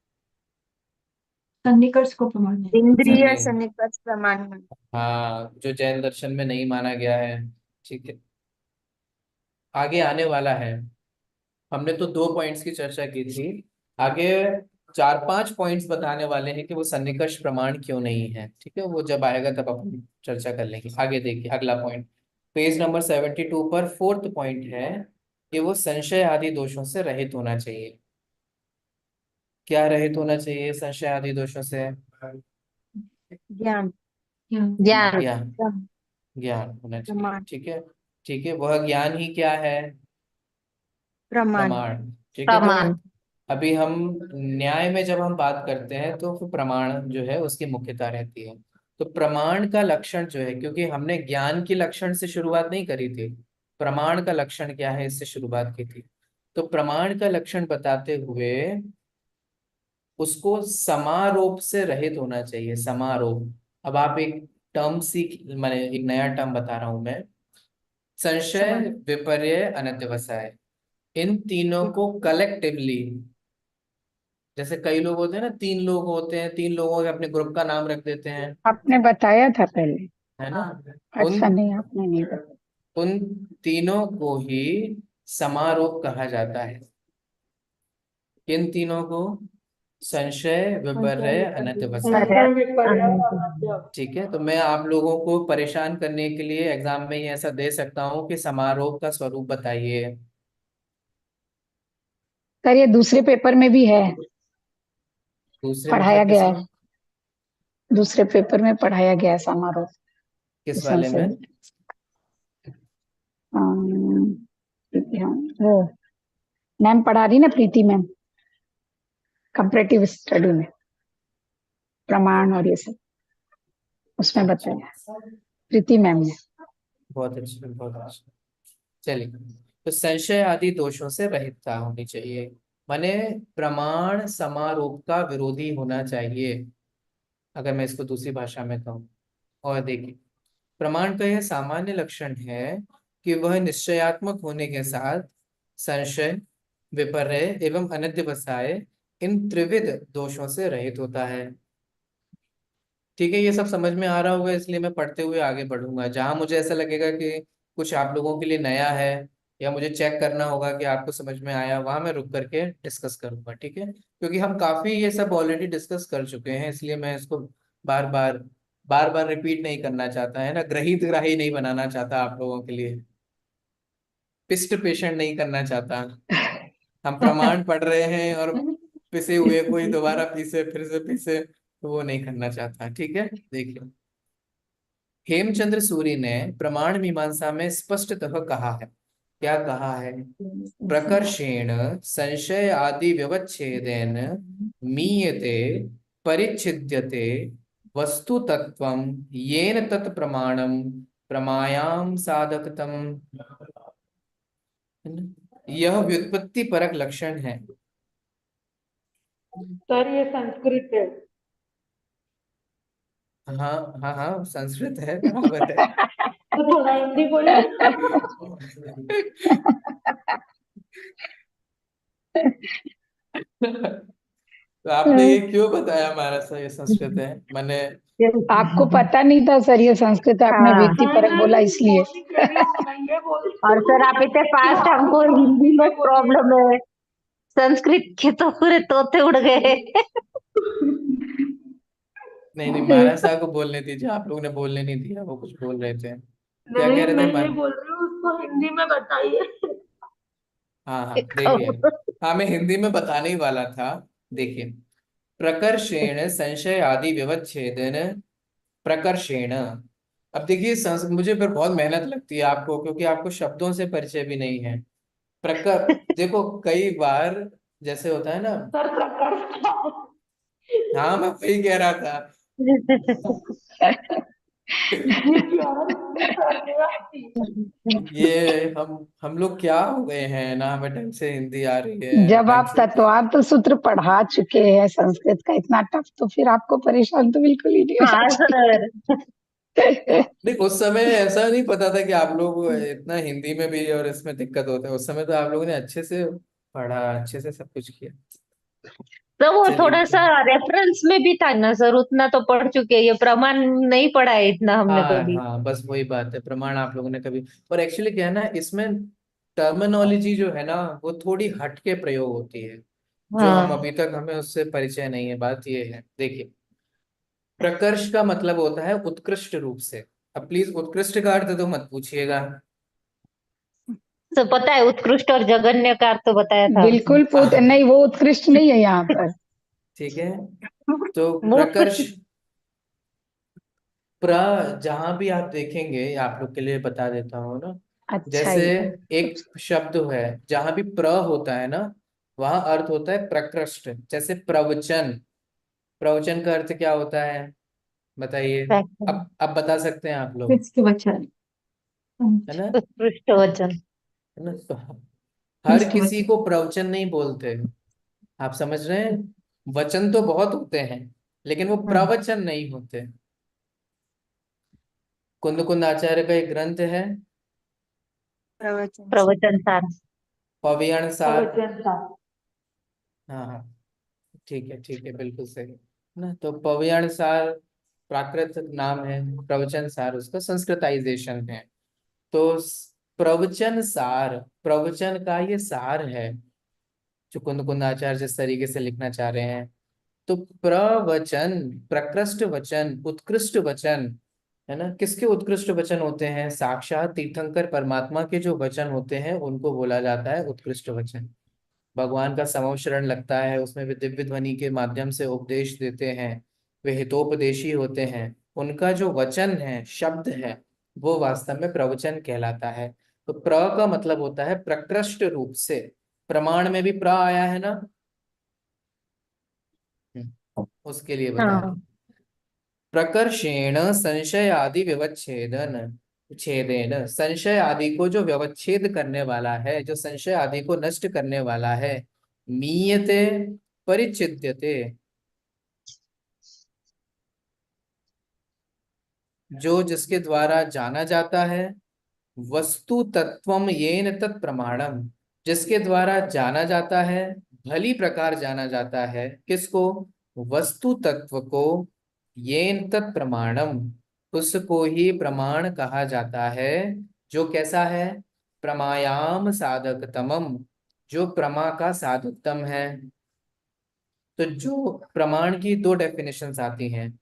सन्निकर्ष को प्रमाण है। इंद्रिय सन्नि सन्निकर्ष प्रमाण में। हाँ, जो जैन दर्शन में नहीं माना गया है। ठीक है, आगे आने वाला है। हमने तो 2 पॉइंट्स की चर्चा की थी, आगे 4-5 पॉइंट्स बताने वाले हैं कि वो सन्निकर्ष प्रमाण क्यों नहीं है। ठीक है, वो जब आएगा तब अपन चर्चा कर लेंगे। आगे देखिए अगला पॉइंट, पेज नंबर 72 पर 4th पॉइंट है कि वो संशय आदि दोषों से रहित होना चाहिए। क्या रहित होना चाहिए संशय आदि दोषों से? ज्ञान। ज्ञान। ज्ञान। ज्ञान, प्रम- ज्ञान होना चाहिए। प्रमाण। ठीक है, ठीक है, वह ज्ञान ही क्या है? प्रमाण। प्रमाण। ठीक है, तो प्रमाण। अभी हम न्याय में जब हम बात करते हैं तो फिर प्रमाण जो है उसकी मुख्यता रहती है। तो प्रमाण का लक्षण जो है, क्योंकि हमने ज्ञान की लक्षण से शुरुआत नहीं करी थी, प्रमाण का लक्षण क्या है इससे शुरुआत की थी। तो प्रमाण का लक्षण बताते हुए उसको समारोप से रहित होना चाहिए। समारोप, अब आप एक टर्म सीख, मैंने एक नया टर्म बता रहा हूं मैं। संशय, समझ। विपर्य, अनध्यवसाय, इन तीनों को कलेक्टिवली, जैसे कई लोग होते हैं ना, 3 लोग होते हैं, 3 लोगों के अपने ग्रुप का नाम रख देते हैं, आपने बताया था पहले। है ना। उन अच्छा, नहीं आपने नहीं बताया। उन तीनों को ही समारोप कहा जाता है। किन तीनों को? संशय, विपर्य, अनध्यवसाय। अरे, संशय विपर्य अनंत। अनद्य। ठीक है, तो मैं आप लोगों को परेशान करने के लिए एग्जाम में ही ऐसा दे सकता हूँ कि समारोह का स्वरूप बताइए। सर ये दूसरे पेपर में भी है, दूसरे पढ़ाया मतलब गया है। किसमें? दूसरे पेपर में पढ़ाया गया है समारोह। किस इसमें वाले से में? प्रीति, हाँ वो मैम पढ़ा रही ना, प्रीति मैम, कंपैरेटिव स्टडी में प्रमाण और ये सब उसमें अच्छा, बताया प्रीति मैम ने। बहुत अच्छा, बहुत अच्छा। चलिए, तो संशय आदि दोषों से रहितता होनी चाहिए, माने प्रमाण समारोप का विरोधी होना चाहिए, अगर मैं इसको दूसरी भाषा में कहूँ। और देखिए, प्रमाण का यह सामान्य लक्षण है कि वह निश्चयात्मक होने के साथ संशय, विपर्य एवं अनध्यवसाय, इन त्रिविध दोषों से रहित होता है। ठीक है, ये सब समझ में आ रहा होगा, इसलिए मैं पढ़ते हुए आगे बढ़ूंगा। जहां मुझे ऐसा लगेगा कि कुछ आप लोगों के लिए नया है या मुझे चेक करना होगा कि आपको समझ में आया, वहां मैं रुक करके डिस्कस करूंगा। ठीक है, क्योंकि हम काफी ये सब ऑलरेडी डिस्कस कर चुके हैं, इसलिए मैं इसको बार बार रिपीट नहीं करना चाहता, है ना, ग्रहित ग्राही नहीं बनाना चाहता आप लोगों के लिए, पिस्ट पेशेंट नहीं करना चाहता। हम प्रमाण पढ़ रहे हैं और पिसे हुए कोई दोबारा पीसे, फिर से पीसे, तो वो नहीं करना चाहता। ठीक है, देखिए, हेमचंद्र सूरी ने प्रमाण मीमांसा में स्पष्टतः कहा है। क्या कहा है? प्रकर्षेण संशय आदि व्यवच्छेदेन मीयते परिच्छिद्यते वस्तु तत्वम येन तत् प्रमाणम प्रमायाम साधकतम। यह व्युत्पत्ति परक लक्षण है। सर ये संस्कृत है। हाँ हाँ हाँ, संस्कृत है, बराबर है। तो थोड़ा हिंदी बोलो। तो आपने ये क्यों बताया हमारा सा ये संस्कृत है? मैंने आपको पता नहीं था सर ये संस्कृत है, आपने हाँ। व्यक्ति नहीं परक बोला नहीं, इसलिए। वो नहीं कह रही हूँ, मैं ये बोल रही और हूँ सर आप इतने कि फास्ट, आप हमको लोग हिंदी में हिंदी बोलिए। प्रॉब्लम है। संस्कृत के तो पूरे तोते उड़ गए। नहीं नहीं, महाराज साहब को बोलने दीजिए, आप लोगों ने बोलने नहीं दिया, वो कुछ बोल रहे थे। क्या नहीं, कह रहे मैं थे ये मन? बोल रही हूँ उसको हिंदी में बताइए। हाँ हाँ, देखिए, हाँ मैं हिंदी में बताने ही वाला था। देखिए, प्रकर्षेण संशय आदि व्यवच्छेदन, प्रकर्षेण। अब देखिए, मुझे फिर बहुत मेहनत लगती है आपको, क्योंकि आपको शब्दों से परिचय भी नहीं है। प्रकर, देखो कई बार जैसे होता है ना। सर प्रकर्ष था। हाँ, मैं वही कह रहा था। ये प्यार हिंदी सर नहीं आती। ये हम लोग क्या हो गए हैं ना, हमें ढंग से हिंदी आ रही है, जब ढंग आप से। तत्वार्थ सूत्र पढ़ा चुके हैं संस्कृत का इतना टफ, तो फिर आपको परेशान तो बिल्कुल ही नहीं होना हाँ चाहिए। सर। नहीं, उस समय ऐसा नहीं पता था कि आप लोग इतना हिंदी में भी और इसमें दिक्कत होता है। उस समय तो आप लोगों ने अच्छे से पढ़ा, अच्छे से सब कुछ किया। तो वो चलिए थोड़ा सा ठीक। रेफरेंस में भी था ना सर, उतना तो पढ़ चुके हैं, ये प्रमाण नहीं पढ़ा है इतना हमने हाँ कभी। हाँ, बस वही बात है, प्रमाण आप लोगों ने कभी। और एक्चुअली क्या है ना, इसमें टर्मिनोलॉजी जो है ना, वो थोड़ी हटके प्रयोग होती है, जो हम हाँ। अभी तक हमें उससे परिचय नहीं है। बात ये है, देखिए, प्रकर्ष का मतलब होता है उत्कृष्ट रूप से। अब प्लीज उत्कृष्ट का अर्थ तो मत पूछिएगा। तो पता है, उत्कृष्ट और जघन्य का अर्थ तो बताया था उसने। बिल्कुल पूत नहीं, वो उत्कृष्ट नहीं है यहाँ पर। ठीक है, तो वो प्रकर्ष, उत्कृष्ट। प्र, जहां भी आप देखेंगे, आप लोग के लिए बता देता हूँ ना, अच्छा जैसे ये एक शब्द है, जहां भी प्र होता है ना, वहां अर्थ होता है प्रकृष्ट। जैसे प्रवचन, प्रवचन का अर्थ क्या होता है बताइए। अब बता सकते हैं आप लोग, इसके वचन। है ना, उत्कृष्ट वचन। है ना। तो हर इसके किसी वचन। को प्रवचन नहीं बोलते, आप समझ रहे हैं। वचन तो बहुत होते हैं, लेकिन वो प्रवचन नहीं होते। कुंद कुंद आचार्य का एक ग्रंथ है, प्रवचन से। प्रवचन सार। पवियण सार। प्रवचन था। हाँ हाँ, ठीक है, बिल्कुल सही ना। तो पवियण सार प्राकृत नाम है, प्रवचन सार उसका संस्कृताइजेशन है। तो प्रवचन सार, प्रवचन का ये सार है, जो कुंद कुंद आचार्य जिस तरीके से लिखना चाह रहे हैं। तो प्रवचन, प्रकृष्ट वचन, उत्कृष्ट वचन, है ना। किसके उत्कृष्ट वचन होते हैं? साक्षात तीर्थंकर परमात्मा के जो वचन होते हैं उनको बोला जाता है उत्कृष्ट वचन। भगवान का समवशरण लगता है, उसमें वे दिव्य ध्वनि के माध्यम से उपदेश देते हैं, वे हितोपदेशी होते हैं। उनका जो वचन है, शब्द है, वो वास्तव में प्रवचन कहलाता है। तो प्र का मतलब होता है प्रकृष्ट रूप से। प्रमाण में भी प्र आया है ना, उसके लिए बता रहे हाँ। हैं। प्रकर्षेण संशय आदि व्यवच्छेदन, छेदेन, संशय आदि को जो व्यवच्छेद करने वाला है, जो संशय आदि को नष्ट करने वाला है, मीयते, परिचिद्यते, जो जिसके द्वारा जाना जाता है, वस्तु तत्वम येन तत् प्रमाणम, जिसके द्वारा जाना जाता है, भली प्रकार जाना जाता है, किसको? वस्तु तत्व को, येन तत् प्रमाणम, उसको ही प्रमाण कहा जाता है। जो कैसा है? प्रमायाम साधकतमम, जो प्रमा का साधकतम है। तो जो प्रमाण की दो डेफिनेशंस आती हैं,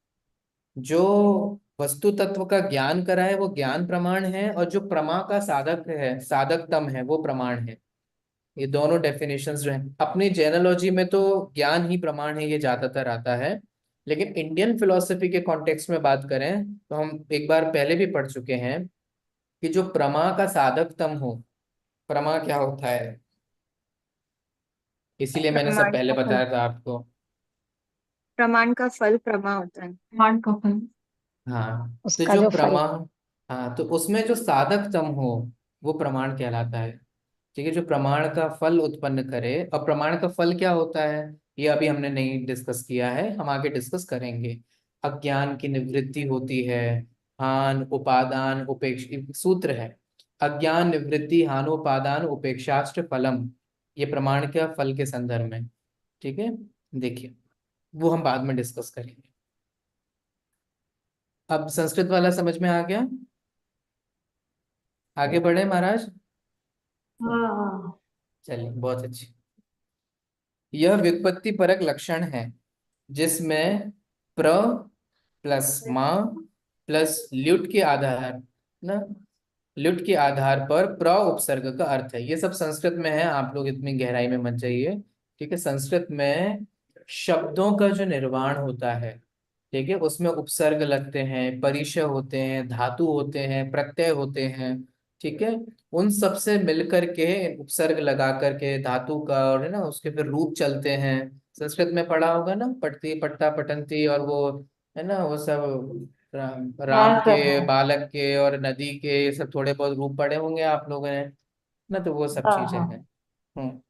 जो वस्तु तत्व का ज्ञान कराए वो ज्ञान प्रमाण है, और जो प्रमा का साधक है, साधकतम है, वो प्रमाण है। ये दोनों डेफिनेशंस जो है, अपनी जेनोलॉजी में तो ज्ञान ही प्रमाण है, ये ज्यादातर आता है। लेकिन इंडियन फिलोसफी के कॉन्टेक्स्ट में बात करें तो हम एक बार पहले भी पढ़ चुके हैं कि जो प्रमा का साधकतम हो, प्रमा क्या होता है, इसीलिए मैंने सब प्रमाण पहले का फल। बताया था आपको। प्रमाण का फल प्रमा होता है। मान का फल। हाँ, तो उसका जो जो फल। प्रमा, हाँ, तो उसमें जो साधकतम हो वो प्रमाण कहलाता है। ठीक है, जो प्रमाण का फल उत्पन्न करे। और प्रमाण का फल क्या होता है, ये अभी हमने नहीं डिस्कस किया है, हम आगे डिस्कस करेंगे। अज्ञान की निवृत्ति होती है, हान उपादान उपेक्ष, सूत्र है, अज्ञान निवृत्ति हानोपादान उपेक्षाष्ट फलम, ये प्रमाण के फल के संदर्भ में। ठीक है, देखिए, वो हम बाद में डिस्कस करेंगे। अब संस्कृत वाला समझ में आ गया? आगे बढ़े महाराज। हाँ हाँ। चलिए, बहुत अच्छी। यह व्युत्पत्ति परक लक्षण है, जिसमें प्र प्लस माँ प्लस ल्युट के आधार, ना, ल्युट के आधार पर प्र उपसर्ग का अर्थ है। ये सब संस्कृत में है, आप लोग इतनी गहराई में मत जाइए। ठीक है, संस्कृत में शब्दों का जो निर्माण होता है, ठीक है, उसमें उपसर्ग लगते हैं, परिचय होते हैं, धातु होते हैं, प्रत्यय होते हैं। ठीक है, उन सब से मिलकर के उपसर्ग लगा करके धातु का, और है ना, उसके फिर रूप चलते हैं। संस्कृत में पढ़ा होगा ना, पठती पट्टा पठंती, और वो, है ना, वो सब राम हाँ सर, के, हाँ बालक के और नदी के, ये सब थोड़े बहुत रूप पढ़े होंगे आप लोगों ने ना, तो वो सब हाँ चीजें हाँ। हैं।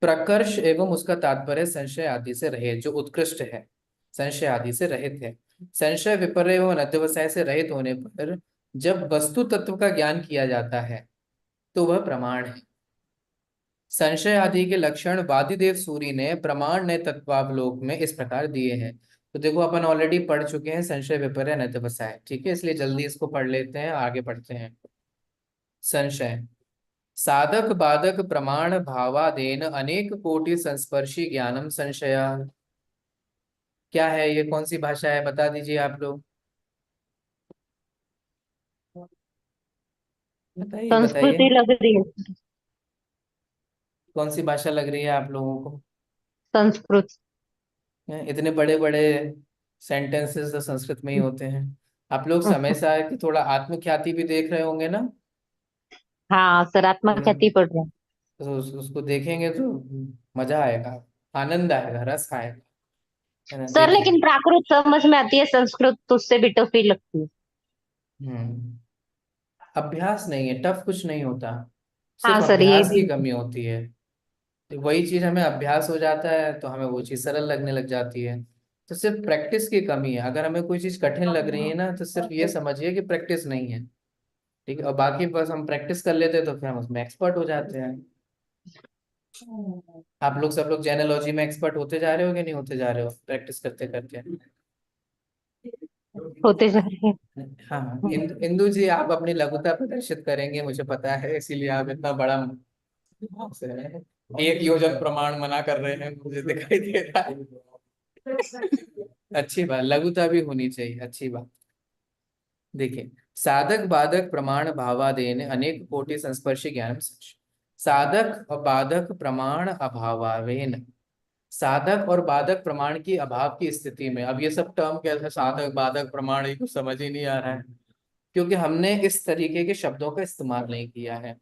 प्रकर्ष एवं उसका तात्पर्य संशय आदि से रहे, जो उत्कृष्ट है। संशय आदि से रहित है। संशय विपर्य एवं अध्यवसाय से रहित होने पर जब वस्तु तत्व का ज्ञान किया जाता है तो वह प्रमाण है। संशय आदि के लक्षण वादिदेव सूरि ने प्रमाण ने तत्वावलोक में इस प्रकार दिए हैं। तो देखो अपन ऑलरेडी पढ़ चुके हैं संशय विपर्य अनध्यवसाय, ठीक है, इसलिए जल्दी इसको पढ़ लेते हैं, आगे पढ़ते हैं। संशय साधक बाधक प्रमाण भावादेन अनेक कोटि संस्पर्शी ज्ञानम संशय। क्या है ये, कौन सी भाषा है, बता दीजिए आप लोग, बताइए बताइए, संस्कृति लग रही है। कौन सी भाषा लग रही है आप लोगों को? संस्कृत। इतने बड़े बड़े सेंटेंसेस तो संस्कृत में ही होते हैं। आप लोग समय से आए कि थोड़ा आत्मख्याति भी देख रहे होंगे ना? हाँ सर, आत्मख्याति हम्म, पढ़ रहे हैं। तो उसको देखेंगे तो मजा आएगा, आनंद आएगा, रस आएगा, है ना? सर देखिए। लेकिन प्राकृत समझ में आती है, संस्कृत तो उससे भी टफ ही लगती है। हम्म अभ्यास नहीं है, टफ कुछ नहीं होता, हाँ सिर्फ सर, ये अभ्यास भी। की कमी होती है। तो वही चीज हमें अभ्यास हो जाता है तो हमें वो चीज सरल लगने लग जाती है। तो सिर्फ प्रैक्टिस की कमी है। अगर हमें कोई चीज कठिन लग रही है ना तो सिर्फ ये समझिए कि प्रैक्टिस नहीं है, ठीक है, और बाकी बस हम प्रैक्टिस कर लेते हैं तो फिर हम उसमें एक्सपर्ट हो जाते हैं। आप लोग सब लोग जेनोलॉजी में एक्सपर्ट होते जा रहे हो कि नहीं होते जा रहे हो प्रैक्टिस करते करते? होते जा रहे हैं। हाँ, इंदु जी आप अपनी लघुता प्रदर्शित करेंगे मुझे पता है, इसीलिए आप इतना बड़ा भाव से हैं। एक योजक प्रमाण मना कर रहे हैं मुझे दिखाई दे रहा है। अच्छी बात, लघुता भी होनी चाहिए, अच्छी बात। देखिए, साधक बाधक प्रमाण भावादेन अनेक कोटि संस्पर्शी ज्ञान। साधक और बाधक प्रमाण अभावावेन, साधक और बाधक प्रमाण की अभाव की स्थिति में, अब ये सब टर्म कैसे, साधक बाधक प्रमाण, ये कुछ समझ ही नहीं आ रहा है क्योंकि हमने इस तरीके के शब्दों का इस्तेमाल नहीं किया है,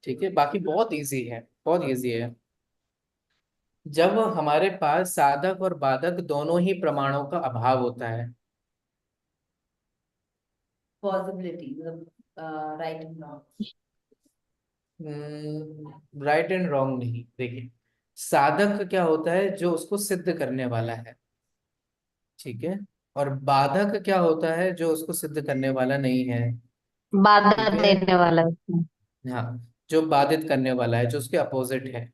ठीक है। बाकी बहुत इजी है, बहुत इजी है। जब हमारे पास साधक और बाधक दोनों ही प्रमाणों का अभाव होता है, Possibility, मतलब right and wrong. Right and wrong नहीं, देखिए, साधक क्या होता है, जो उसको सिद्ध करने वाला है, ठीक है, और बाधक क्या होता है, जो उसको सिद्ध करने वाला नहीं है, बाधा ठीक है। देने वाला है। हाँ, जो बाधित करने वाला है, जो उसके अपोजिट है,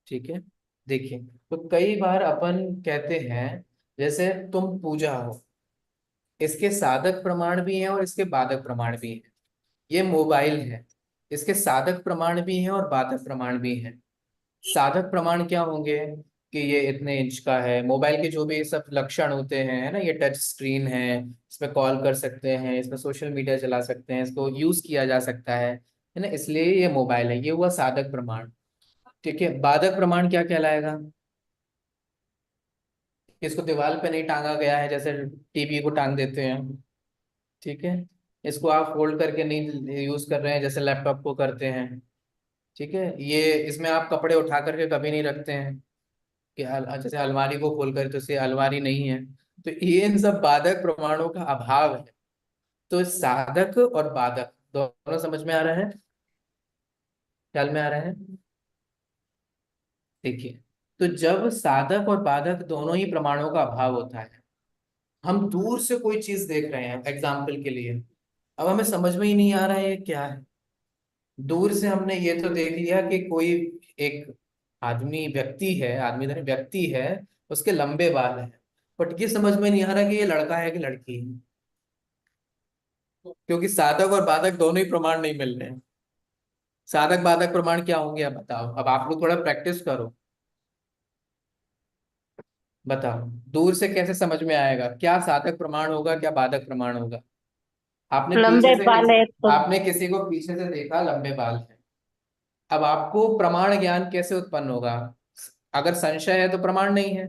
ठीक है। देखिए, तो कई बार अपन कहते हैं, जैसे तुम पूजा हो, इसके साधक प्रमाण भी हैं और इसके बाधक प्रमाण भी हैं। ये मोबाइल है, इसके साधक प्रमाण भी हैं और बाधक प्रमाण भी हैं। साधक प्रमाण क्या होंगे कि ये इतने इंच का है, मोबाइल के जो भी सब लक्षण होते हैं, है ना, ये टच स्क्रीन है, इसमें कॉल कर सकते हैं, इसमें सोशल मीडिया चला सकते हैं, इसको यूज किया जा सकता है ना, इसलिए ये मोबाइल है, ये हुआ साधक प्रमाण, ठीक है। बाधक प्रमाण क्या कहलाएगा? इसको दीवार पे नहीं टांगा गया है जैसे टीवी को टांग देते हैं, ठीक है। इसको आप फोल्ड करके नहीं यूज कर रहे हैं जैसे लैपटॉप को करते हैं, ठीक है। ये इसमें आप कपड़े उठा करके कभी नहीं रखते हैं कि जैसे अलमारी को खोल कर, तो इसे अलमारी नहीं है। तो ये इन सब बाधक प्रमाणों का अभाव है। तो साधक और बाधक दोनों समझ में आ रहा है, ख्याल में आ रहा है? देखिए, तो जब साधक और बाधक दोनों ही प्रमाणों का अभाव होता है, हम दूर से कोई चीज देख रहे हैं एग्जाम्पल के लिए, अब हमें समझ में ही नहीं आ रहा है ये क्या है। दूर से हमने ये तो देख लिया कि कोई एक आदमी व्यक्ति है, आदमी नहीं, व्यक्ति है, उसके लंबे बाल हैं, बट ये समझ में नहीं आ रहा कि ये लड़का है कि लड़की है, क्योंकि साधक और बाधक दोनों ही प्रमाण नहीं मिल रहे हैं। साधक बाधक प्रमाण क्या होंगे अब बताओ, अब आप लोग थोड़ा प्रैक्टिस करो, बताओ दूर से कैसे समझ में आएगा, क्या साधक प्रमाण होगा, क्या बाधक प्रमाण होगा? आपने पीछे लंबे से बाल है तो। आपने किसी को पीछे से देखा, लंबे बाल है, अब आपको प्रमाण ज्ञान कैसे उत्पन्न होगा? अगर संशय है तो प्रमाण नहीं है,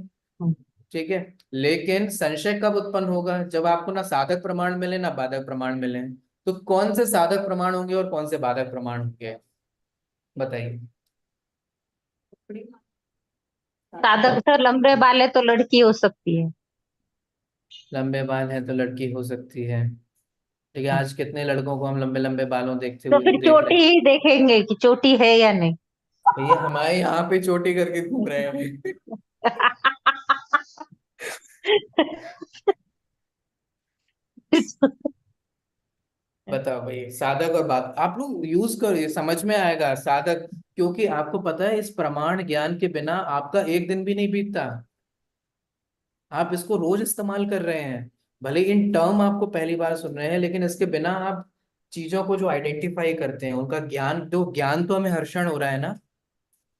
ठीक है। लेकिन संशय कब उत्पन्न होगा? जब आपको ना साधक प्रमाण मिले ना बाधक प्रमाण मिले। तो कौन से साधक प्रमाण होंगे और कौन से बाधक प्रमाण होंगे, बताइए। साधक सर, लंबे बाल है तो लड़की हो सकती है। लंबे बाल हैं तो लड़की हो सकती है, ठीक है। आज कितने लड़कों को हम लंबे लंबे बालों देखते तो हुए फिर देख रहे चोटी हैं? ही देखेंगे कि चोटी है या नहीं। भैया हमारे यहाँ पे चोटी करके घूम रहे हैं। बताओ भाई, साधक और बात आप लोग यूज करो, ये समझ में आएगा साधक। क्योंकि आपको पता है इस प्रमाण ज्ञान के बिना आपका एक दिन भी नहीं बीतता। आप इसको रोज इस्तेमाल कर रहे हैं, भले इन टर्म आपको पहली बार सुन रहे हैं, लेकिन इसके बिना आप चीजों को जो आइडेंटिफाई करते हैं, उनका ज्ञान, जो ज्ञान तो हमें हर क्षण हो रहा है ना,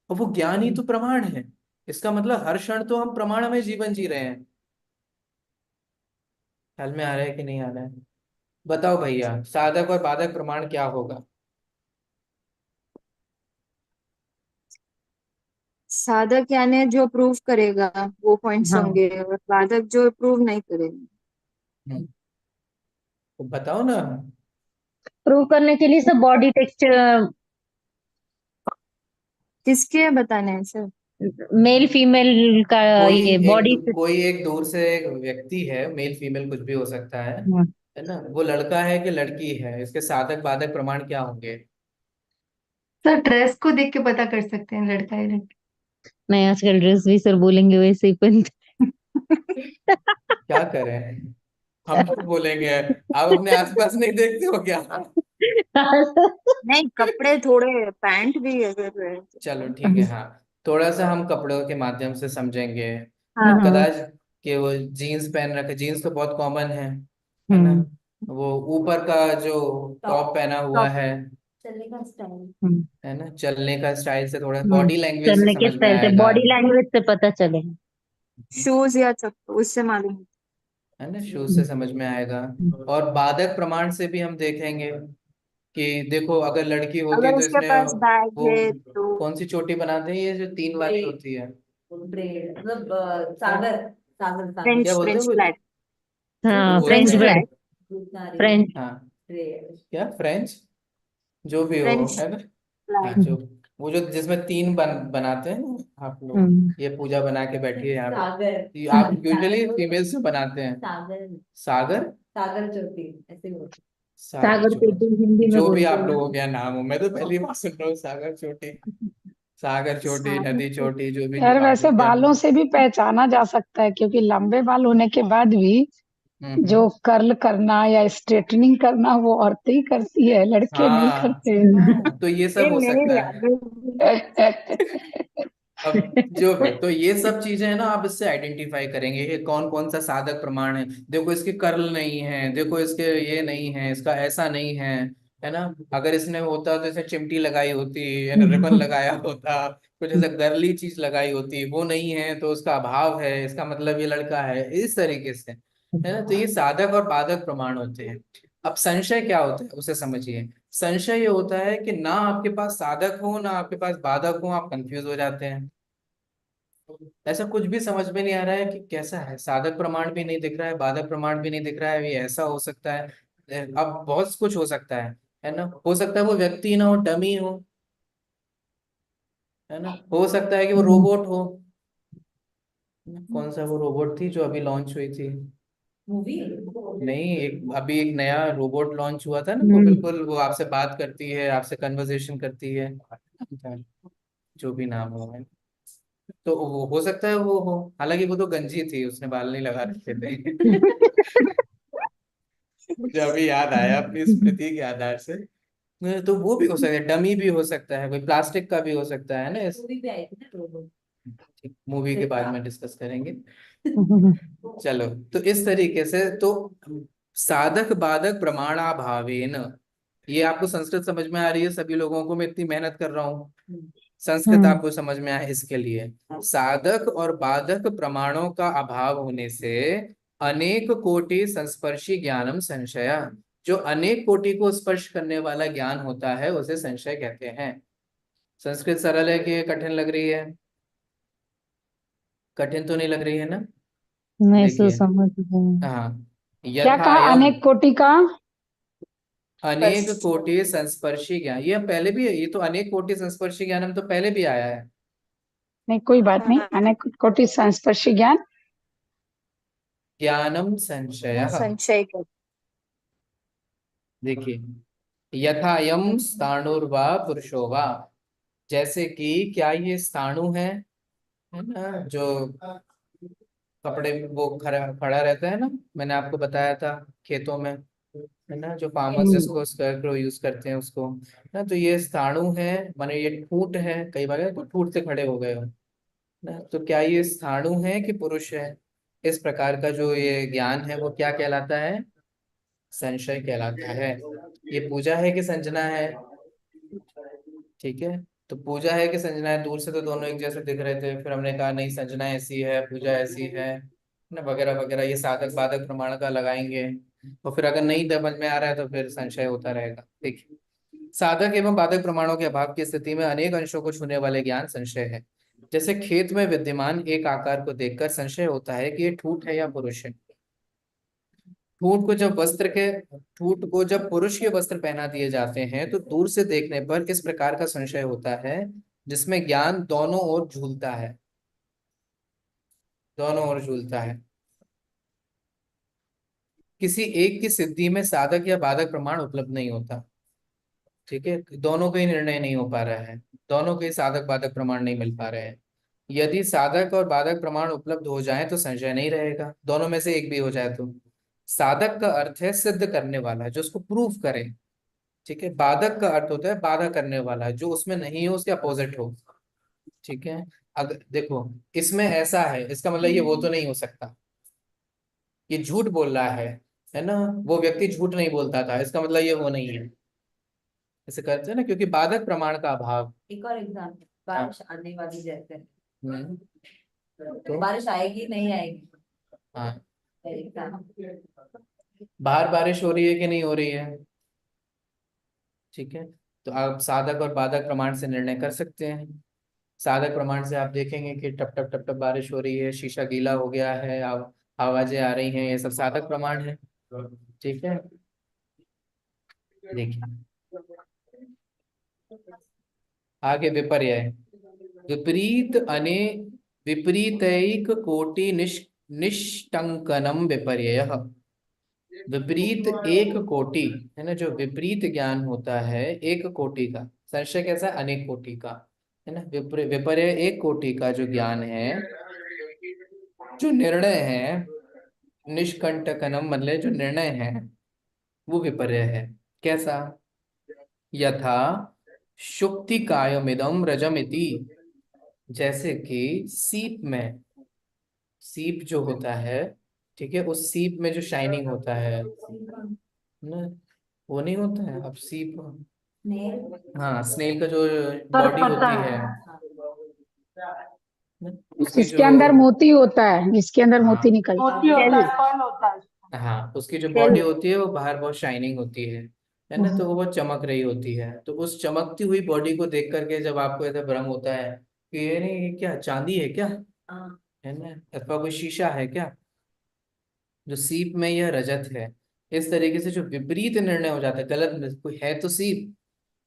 और वो ज्ञान ही तो प्रमाण है। इसका मतलब हर क्षण तो हम प्रमाण में जीवन जी रहे हैं। ख्याल में आ रहा है कि नहीं आ रहा है? बताओ भैया, साधक और बाधक प्रमाण क्या होगा? साधक यानी जो प्रूव करेगा वो पॉइंट्स हाँ, होंगे, और बाधक जो प्रूव नहीं करेगा। हम्म, तो बताओ ना। प्रूव करने के लिए सब बॉडी टेक्सचर, किसके बताने हैं सर? मेल फीमेल का, ये बॉडी से। कोई एक दूर से एक व्यक्ति है, मेल फीमेल कुछ भी हो सकता है ना? वो लड़का है कि लड़की है, इसके साधक बाधक प्रमाण क्या होंगे? सर ड्रेस को देख के पता कर सकते हैं लड़का है लड़की। नहीं, आजकल ड्रेस भी सर बोलेंगे वैसे ही पहनते। क्या करें, हम तो बोलेंगे। आप अपने आसपास नहीं देखते हो क्या? नहीं, कपड़े थोड़े पैंट भी अगर है चलो ठीक है, हाँ। थोड़ा सा हम कपड़ों के माध्यम से समझेंगे। हाँ। कदाच कि वो जीन्स पहन रखे, जीन्स तो बहुत कॉमन है ना? हम्म। वो ऊपर का जो टॉप पहना हुआ टॉप। है चलने का स्टाइल। हम्म। है ना? चलने का स्टाइल से, थोड़ा हम्म। बॉडी लैंग्वेज से चलने के समझ में स्टाइल से, आएगा। बॉडी लैंग्वेज से पता चलेगा। शूज या चप्पल उससे मालूम। है ना? शूज से हम्म। समझ में आएगा। हम्म। और बाधक प्रमाण से भी हम देखेंगे कि देखो, अगर लड़की होगी अगर तो उसके इसने पास बैग वो है तो कौन सी चोटी बनाते हैं, ये जो तीन वाली होती है? ब्रेड मतलब सागर सागर सागर। क्या फ्रेंच बोलते हैं फ्रेंच कुछ फ्लैट। कुछ हाँ, बोलते फ्रेंच फ्रेंच हैं। ब्रेड। फ्लैट। नारी फ्रेंच। हाँ, ब्रेड। क्या फ्रेंच, जो भी हो, फ्रेंच है ना? हाँ, फ्लैट। जो वो जो जिसमें तीन बनाते हैं ना आप लोग। हम्म। ये पूजा बना के बैठी है यहाँ सागर पे, आप यूजुअली फीमेल से बनाते हैं। सागर सागर, सागर ज्योति ऐसे बोलते सागर सागर चोटी, पेटी हिंदी में जो भी बोलते आप हैं। लोगों के यहाँ नाम हो, मैं तो पहली बार सुन रहा हूँ सागर चोटी। सागर चोटी, नदी चोटी, जो भी यार आप वैसे लोग क्या। बालों से भी पहचाना जा सकता है, क्योंकि लंबे बाल होने के बाद भी जो हम्म। कर्ल करना या स्ट्रेटनिंग करना वो औरतें ही करती है, लड़के नहीं हाँ, करते हैं। तो ये ये सब हो मेरे सकता है। याद है। अब जो भी, तो ये सब चीजें है ना, आप इससे आइडेंटिफाई करेंगे कि कौन कौन सा साधक प्रमाण है। देखो इसके कर्ल नहीं है, देखो इसके ये नहीं है, इसका ऐसा नहीं है ना? अगर इसने होता तो इसने चिमटी लगाई होती है ना, रिबन लगाया होता, कुछ ऐसा गर्ली चीज लगाई होती, वो नहीं है तो उसका अभाव है, इसका मतलब ये लड़का है, इस तरीके से, है ना? तो ये साधक और बाधक प्रमाण होते हैं। अब संशय क्या होता है उसे समझिए। संशय ये होता है कि ना आपके पास साधक हो ना आपके पास बाधक हो, आप कंफ्यूज हो जाते हैं। ऐसा कुछ भी समझ में नहीं आ रहा है कि कैसा है, साधक प्रमाण भी नहीं दिख रहा है, बाधक प्रमाण भी नहीं दिख रहा है, ये ऐसा हो सकता है। अब बहुत कुछ हो सकता है ना? हो सकता है वो व्यक्ति ना हो, डमी हो, है ना? हो सकता है कि वो रोबोट हो। कौन सा वो रोबोट थी जो अभी लॉन्च हुई थी? मूवी। नहीं, एक अभी एक नया रोबोट लॉन्च हुआ था ना, वो हम्म। बिल्कुल वो आपसे बात करती है, आपसे कन्वर्सेशन करती है, जो भी नाम हो। तो वो हो सकता है वो हो, हालांकि वो तो गंजी थी, उसने बाल नहीं लगा रखे थे। मुझे अभी याद आया अपनी स्मृति के आधार से। तो वो भी हो सकता है, डमी भी हो सकता है, कोई प्लास्टिक का भी हो सकता है ना। इस मूवी भी आई थी ना रोबोट। मूवी के बारे में डिस्कस करेंगे। हम्म। चलो, तो इस तरीके से तो साधक बाधक प्रमाणाभावेन, ये आपको संस्कृत समझ में आ रही है सभी लोगों को, मैं इतनी मेहनत कर रहा हूँ संस्कृत हम्म। आपको समझ में आए इसके लिए। साधक और बाधक प्रमाणों का अभाव होने से अनेक कोटि संस्पर्शी ज्ञानम संशय, जो अनेक कोटि को स्पर्श करने वाला ज्ञान होता है उसे संशय कहते हैं। संस्कृत सरल है कि कठिन लग रही है? कठिन तो नहीं लग रही है ना? मैं सो देखिए, समझ गई। हाँ, क्या कहा, यथायम, अनेक कोटि का? अनेक कोटि संस्पर्शी ज्ञान, ये पहले भी है, ये तो अनेक कोटि संस्पर्शी ज्ञानम तो पहले भी आया है। नहीं कोई बात नहीं, हाँ, अनेक कोटि संस्पर्शी ज्ञान। ज्ञानम संशय, संशय कर। देखिए, यथायम स्थाणुर्वा पुरुषो वा, जैसे कि क्या ये स्थाणु है ना? जो कपड़े वो खड़ा खड़ा रहता है ना, मैंने आपको बताया था खेतों में, है ना, जो फार्मर्स जिसको स्कैरक्रो यूज करते हैं उसको, ना। तो ये स्थाणु है, माने ये ठूंठ है, कई बार तो ठूंठ से खड़े हो गए हो ना, तो क्या ये स्थाणु है कि पुरुष है? इस प्रकार का जो ये ज्ञान है वो क्या कहलाता है? संशय कहलाता है। ये पूजा है कि संजना है? ठीक है, तो पूजा है कि संजना है, दूर से तो दोनों एक जैसे दिख रहे थे, फिर हमने कहा नहीं संजना ऐसी है, पूजा ऐसी है ना, वगैरह वगैरह, ये साधक बाधक प्रमाण का लगाएंगे। और फिर अगर नहीं समझ में आ रहा है तो फिर संशय होता रहेगा। देखिए, साधक एवं बाधक प्रमाणों के अभाव की स्थिति में अनेक अंशों को छूने वाले ज्ञान संशय है। जैसे खेत में विद्यमान एक आकार को देखकर संशय होता है कि ये ठूठ है या पुरुष है। ठूठ को जब पुरुष के वस्त्र पहना दिए जाते हैं तो दूर से देखने पर इस प्रकार का संशय होता है, जिसमें ज्ञान दोनों ओर झूलता है, दोनों ओर झूलता है। किसी एक की सिद्धि में साधक या बाधक प्रमाण उपलब्ध नहीं होता। ठीक है, दोनों का ही निर्णय नहीं हो पा रहा है, दोनों के साधक बाधक प्रमाण नहीं मिल पा रहे हैं। यदि साधक और बाधक प्रमाण उपलब्ध हो जाए तो संशय नहीं रहेगा, दोनों में से एक भी हो जाए तो। साधक का अर्थ है सिद्ध करने वाला, जो उसको प्रूफ करे। ठीक है, बाधक का अर्थ होता है बाधा करने वाला, जो उसमें नहीं हो, उसके अपोजिट हो। ठीक है, अगर देखो इसमें ऐसा है, इसका मतलब ये वो तो नहीं हो सकता, ये झूठ बोल रहा है ना, वो व्यक्ति झूठ नहीं बोलता था, इसका मतलब ये वो नहीं है। ऐसे करते हैं ना, क्योंकि बाधक प्रमाण का अभाव। एक और एग्जाम्पल, बारिश आने वाली जैसे, हम्म, तो बारिश आएगी नहीं आएगी? हाँ, एग्जाम्पल। बाहर बारिश हो रही है कि नहीं हो रही है? ठीक है, तो आप साधक और बाधक प्रमाण से निर्णय कर सकते हैं। साधक प्रमाण से आप देखेंगे कि टप टप टप टप बारिश हो रही है, शीशा गीला हो गया है, आवाजें आ रही हैं, ये सब साधक प्रमाण है। ठीक है, देखिए आगे विपर्य। विपरीत अने विपरीतैक कोटि निष्टंकनम विपर्यय। विपरीत एक कोटि, है ना, जो विपरीत ज्ञान होता है एक कोटि का, संशय कैसा है? अनेक कोटि का, है ना। विपर्य एक कोटि का जो ज्ञान है, जो निर्णय है, निष्कंटकनम मतलब जो निर्णय है वो विपर्य है। कैसा? यथा शुक्ति कायमिदम रजमिति, जैसे कि सीप में, सीप जो होता है, ठीक है, उस सीप में जो शाइनिंग होता है ना, वो नहीं होता है अब सीप, हाँ, स्नेल का जो बॉडी होती है ना, उसकी इसके जो, अंदर मोती होता है, जिसके अंदर मोती हाँ निकलता मोती होता है, शेल कौन होता है? हाँ, उसकी जो शेल बॉडी होती है वो बाहर बहुत शाइनिंग होती है ना, तो वो बहुत चमक रही होती है। तो उस चमकती हुई बॉडी को देख करके जब आपको ऐसा भ्रम होता है कि ये नहीं, ये क्या चांदी है क्या, है ना, अथवा कोई शीशा है क्या, जो सीप में यह रजत है। इस तरीके से जो विपरीत निर्णय हो जाता है, गलत, कोई है तो सीप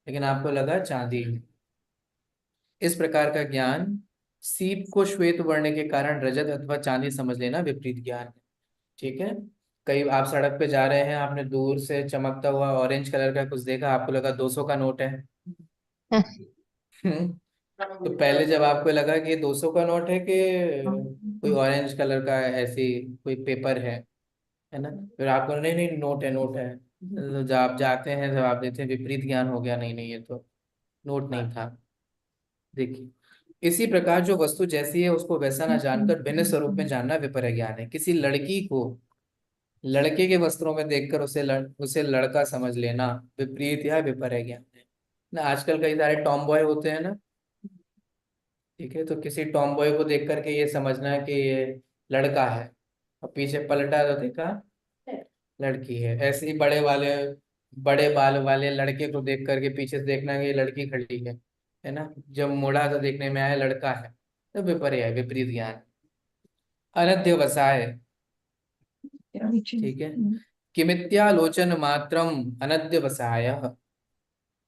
लेकिन आपको लगा चांदी है, इस प्रकार का ज्ञान, सीप को श्वेत वर्ण के कारण रजत अथवा चांदी समझ लेना विपरीत ज्ञान है। ठीक है, कई आप सड़क पे जा रहे हैं, आपने दूर से चमकता हुआ ऑरेंज कलर का कुछ देखा, आपको लगा 200 का नोट है। तो पहले जब आपको लगा कि ये 200 का नोट है कि कोई ऑरेंज कलर का ऐसी कोई पेपर है ना, फिर आपको नहीं नहीं नोट है, नोट है, तो जब आप जाते हैं, जब आप देते हैं, विपरीत ज्ञान हो गया, नहीं नहीं ये तो नोट नहीं था। देखिए, इसी प्रकार जो वस्तु जैसी है उसको वैसा ना जानकर भिन्न स्वरूप में जानना विपर्य ज्ञान है। किसी लड़की को लड़के के वस्त्रों में देखकर उसे लड़का समझ लेना विपरीत या विपर्य ज्ञान है ना। आजकल कई सारे टॉम बॉय होते हैं ना, ठीक है, तो किसी टॉम बॉय को देख करके ये समझना है कि ये लड़का है, और पीछे पलटा तो देखा लड़की है। ऐसे ही बड़े बाल वाले लड़के को देख करके पीछे से देखना कि ये लड़की खड़ी है ना, जब मुड़ा तो देखने में आया लड़का है, तो विपर्य है, विपरीत ज्ञान। अनध्यवसाय, ठीक है, किमित्यालोचन मात्रम अनध्यवसाय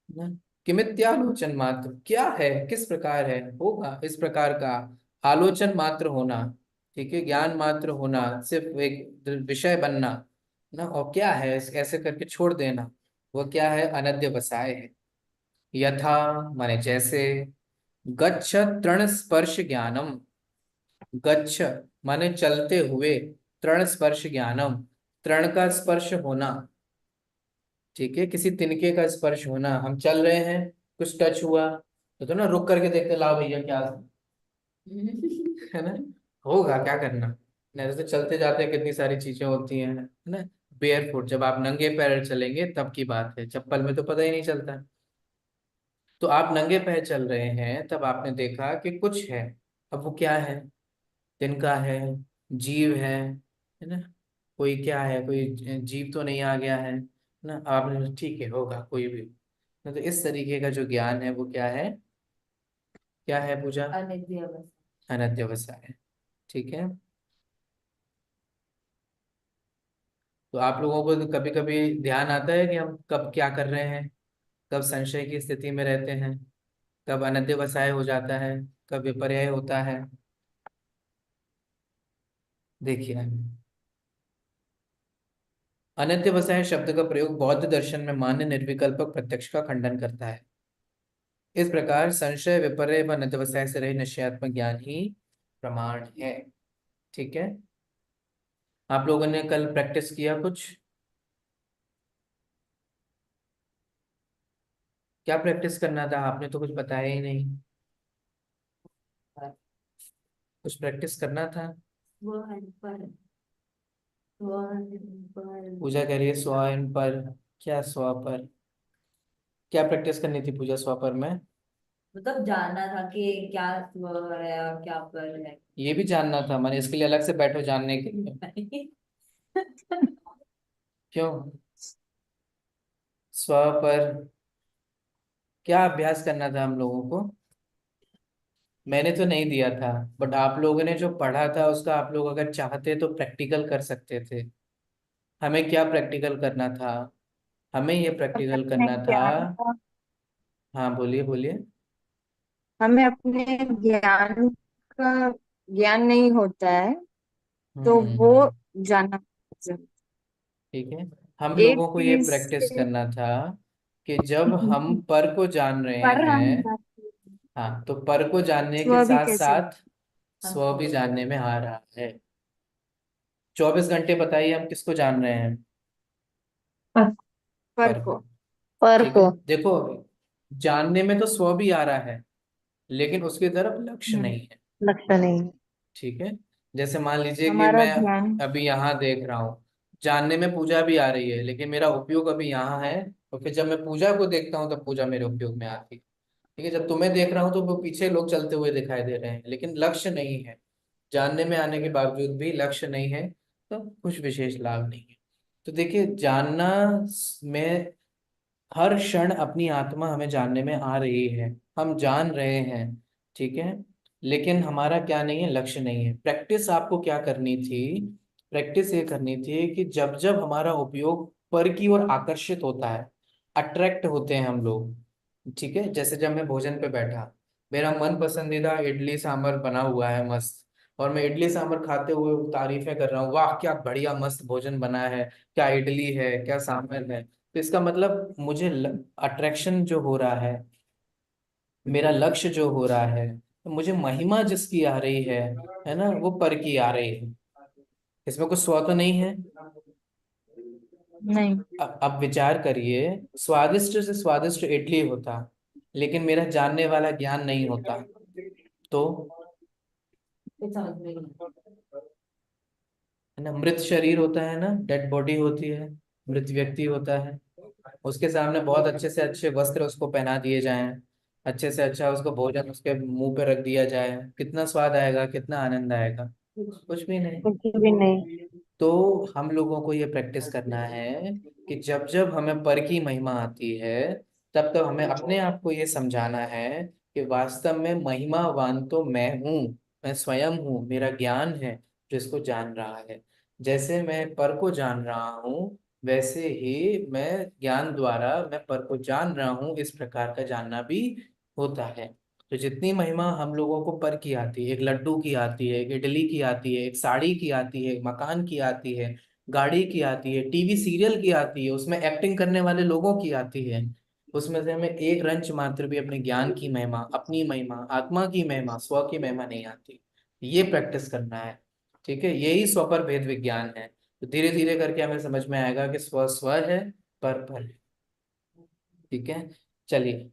ना। किमित्यालोचन मात्र क्या है, किस प्रकार है, होगा इस प्रकार का आलोचन मात्र होना, ठीक है, ज्ञान मात्र होना, सिर्फ एक विषय बनना ना, और क्या है ऐसे करके छोड़ देना, वो क्या है? अनध्यवसाय है। यथा माने जैसे, गच्छ तृण स्पर्श ज्ञानम, गच्छ माने चलते हुए, तृण स्पर्श ज्ञानम, तृण का स्पर्श होना, ठीक है, किसी तिनके का स्पर्श होना। हम चल रहे हैं, कुछ टच हुआ तो ना रुक करके देखते, लाओ भैया क्या है ना, होगा क्या करना। नहीं तो चलते जाते कितनी सारी चीजें होती हैं, है ना। बेयर फुट, जब आप नंगे पैर चलेंगे तब की बात है, चप्पल में तो पता ही नहीं चलता। तो आप नंगे पैर चल रहे हैं, तब आपने देखा कि कुछ है। अब वो क्या है? तिनका है, जीव है ना। कोई क्या है, कोई जीव तो नहीं आ गया है ना। आपने सोचा, ठीक है, होगा कोई भी ना। तो इस तरीके का जो ज्ञान है वो क्या है? क्या है पूजा? अनित्य अनध्यवसाय। ठीक है। तो आप लोगों को कभी कभी ध्यान आता है कि हम कब क्या कर रहे हैं, कब संशय की स्थिति में रहते हैं, कब अनध्यवसाय हो जाता है, कब विपर्यय होता है। देखिए, अनध्यवसाय शब्द का प्रयोग बौद्ध दर्शन में मान्य निर्विकल्पक प्रत्यक्ष का खंडन करता है। इस प्रकार संशय, विपर्य व अनध्यवसाय से रही निश्चयात्मक ज्ञान ही प्रमाण है। ठीक है। आप लोगों ने कल प्रैक्टिस किया कुछ? क्या प्रैक्टिस करना था? आपने तो कुछ बताया ही नहीं। कुछ प्रैक्टिस करना था। पूजा कह रही है स्व इन पर। क्या स्व पर? क्या प्रैक्टिस करनी थी पूजा स्व पर में? मतलब जानना था कि क्या स्वर है और क्या पर है। ये भी जानना था, मैंने इसके लिए अलग से बैठो जानने के लिए। क्यों? स्व पर क्या अभ्यास करना था हम लोगों को? मैंने तो नहीं दिया था, बट आप लोगों ने जो पढ़ा था उसका आप लोग अगर चाहते तो प्रैक्टिकल कर सकते थे। हमें क्या प्रैक्टिकल करना था? हमें ये प्रैक्टिकल अपने करना था। ज्ञान का, हाँ बोलिए बोलिए। हमें अपने ज्ञान का ज्ञान नहीं होता है, तो वो हम्म। जानना जरूरी। ठीक है। हम एक लोगों को ये चीज प्रैक्टिस से करना था कि जब हम पर को जान रहे पर हम हैं, हाँ, तो पर को जानने के स्व भी साथ कैसे साथ स्व भी जानने में आ रहा है। 24 घंटे बताइए हम किसको जान रहे हैं? पर पर को। को। पर ठीक है, को। देखो, जानने में तो स्व भी आ रहा है, लेकिन उसकी तरफ लक्ष्य हम्म, नहीं है। लगता नहीं। ठीक है। जैसे मान लीजिए कि हमारा मैं ध्यान अभी यहाँ देख रहा हूँ, जानने में पूजा भी आ रही है, लेकिन मेरा उपयोग अभी यहाँ है। और फिर जब मैं पूजा को देखता हूँ तब पूजा मेरे उपयोग में आती है। ठीक है। जब तुम्हें देख रहा हूँ तो वो पीछे लोग चलते हुए दिखाई दे रहे हैं, लेकिन लक्ष्य नहीं है। जानने में आने के बावजूद भी लक्ष्य नहीं है, तो कुछ विशेष लाभ नहीं है। तो देखिए, जानना में हर क्षण अपनी आत्मा हमें जानने में आ रही है, हम जान रहे हैं। ठीक है। लेकिन हमारा क्या नहीं है? लक्ष्य नहीं है। प्रैक्टिस आपको क्या करनी थी? प्रैक्टिस ये करनी थी कि जब जब हमारा उपयोग पर की ओर आकर्षित होता है, अट्रैक्ट होते हैं हम लोग। ठीक है। जैसे जब मैं भोजन पे बैठा, मेरा मन पसंदीदा इडली सांभर बना हुआ है मस्त, और मैं इडली सांभर खाते हुए तारीफें कर रहा हूँ, वाह क्या बढ़िया मस्त भोजन बना है, क्या इडली है, क्या सांभर है। तो इसका मतलब मुझे अट्रैक्शन जो हो रहा है, मेरा लक्ष्य जो हो रहा है, तो मुझे महिमा जिसकी आ रही है ना, वो पर की आ रही है। इसमें कुछ स्व तो नहीं है। नहीं। अब विचार करिए, स्वादिष्ट से स्वादिष्ट इडली होता, लेकिन मेरा जानने वाला ज्ञान नहीं होता, तो कुछ समझ में नहीं है ना, मृत शरीर होता है ना, डेड बॉडी होती है, मृत व्यक्ति होता है, उसके सामने बहुत अच्छे से अच्छे वस्त्र उसको पहना दिए जाएं, अच्छे से अच्छा उसको भोजन उसके मुंह पे रख दिया जाए, कितना स्वाद आएगा, कितना आनंद आएगा? कुछ भी नहीं। कुछ भी नहीं। तो हम लोगों को ये प्रैक्टिस करना है कि जब जब हमें पर की महिमा आती है, तब तब हमें अपने आप को ये समझाना है कि वास्तव में महिमावान तो मैं हूँ, मैं स्वयं हूँ, मेरा ज्ञान है जो इसको जान रहा है। जैसे मैं पर को जान रहा हूँ, वैसे ही मैं ज्ञान द्वारा मैं पर को जान रहा हूँ, इस प्रकार का जानना भी होता है। तो जितनी महिमा हम लोगों को पर की आती है, एक लड्डू की आती है, एक इडली की आती है, एक साड़ी की आती है, एक मकान की आती है, गाड़ी की आती है, टीवी सीरियल की आती है, उसमें एक्टिंग करने वाले लोगों की आती है, उसमें से हमें एक रंच मात्र भी अपने ज्ञान की महिमा, अपनी महिमा, आत्मा की महिमा, स्व की महिमा नहीं आती। ये प्रैक्टिस करना है। ठीक है, यही स्वपर भेद विज्ञान है। तो धीरे धीरे करके हमें समझ में आएगा कि स्व स्व है, पर है। ठीक है, चलिए,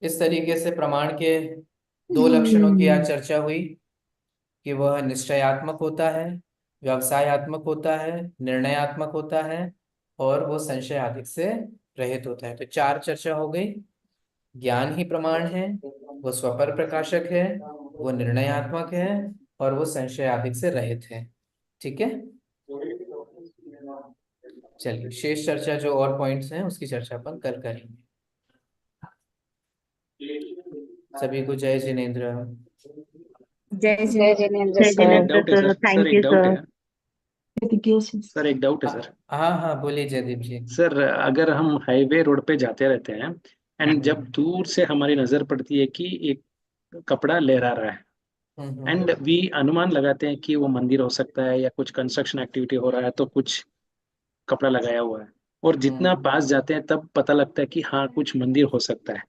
इस तरीके से प्रमाण के दो लक्षणों की आज चर्चा हुई कि वह निश्चयात्मक होता है, व्यवसायत्मक होता है, निर्णयात्मक होता है, और वो संशय आदि से रहित होता है। तो चार चर्चा हो गई। ज्ञान ही प्रमाण है, वो स्वपर प्रकाशक है, वो निर्णयात्मक है, और वो संशय आदि से रहित है। ठीक है, चलिए शेष चर्चा जो और पॉइंट्स हैं उसकी चर्चा अपन कल करेंगे। सभी को जय जिनेन्द्र। जय जय श्री जिनेन्द्र सर एक सर। डाउट है sir, thank you sir. Sir एक डाउट है सर। हाँ हाँ, बोलिए जयदीप जी। सर अगर हम हाईवे रोड पे जाते रहते हैं एंड जब हम्म दूर से हमारी नजर पड़ती है कि एक कपड़ा लहरा रहा है एंड हम्म वी अनुमान लगाते हैं कि वो मंदिर हो सकता है या कुछ कंस्ट्रक्शन एक्टिविटी हो रहा है तो कुछ कपड़ा लगाया हुआ है, और जितना हम्म पास जाते हैं तब पता लगता है कि हाँ कुछ मंदिर हो सकता है,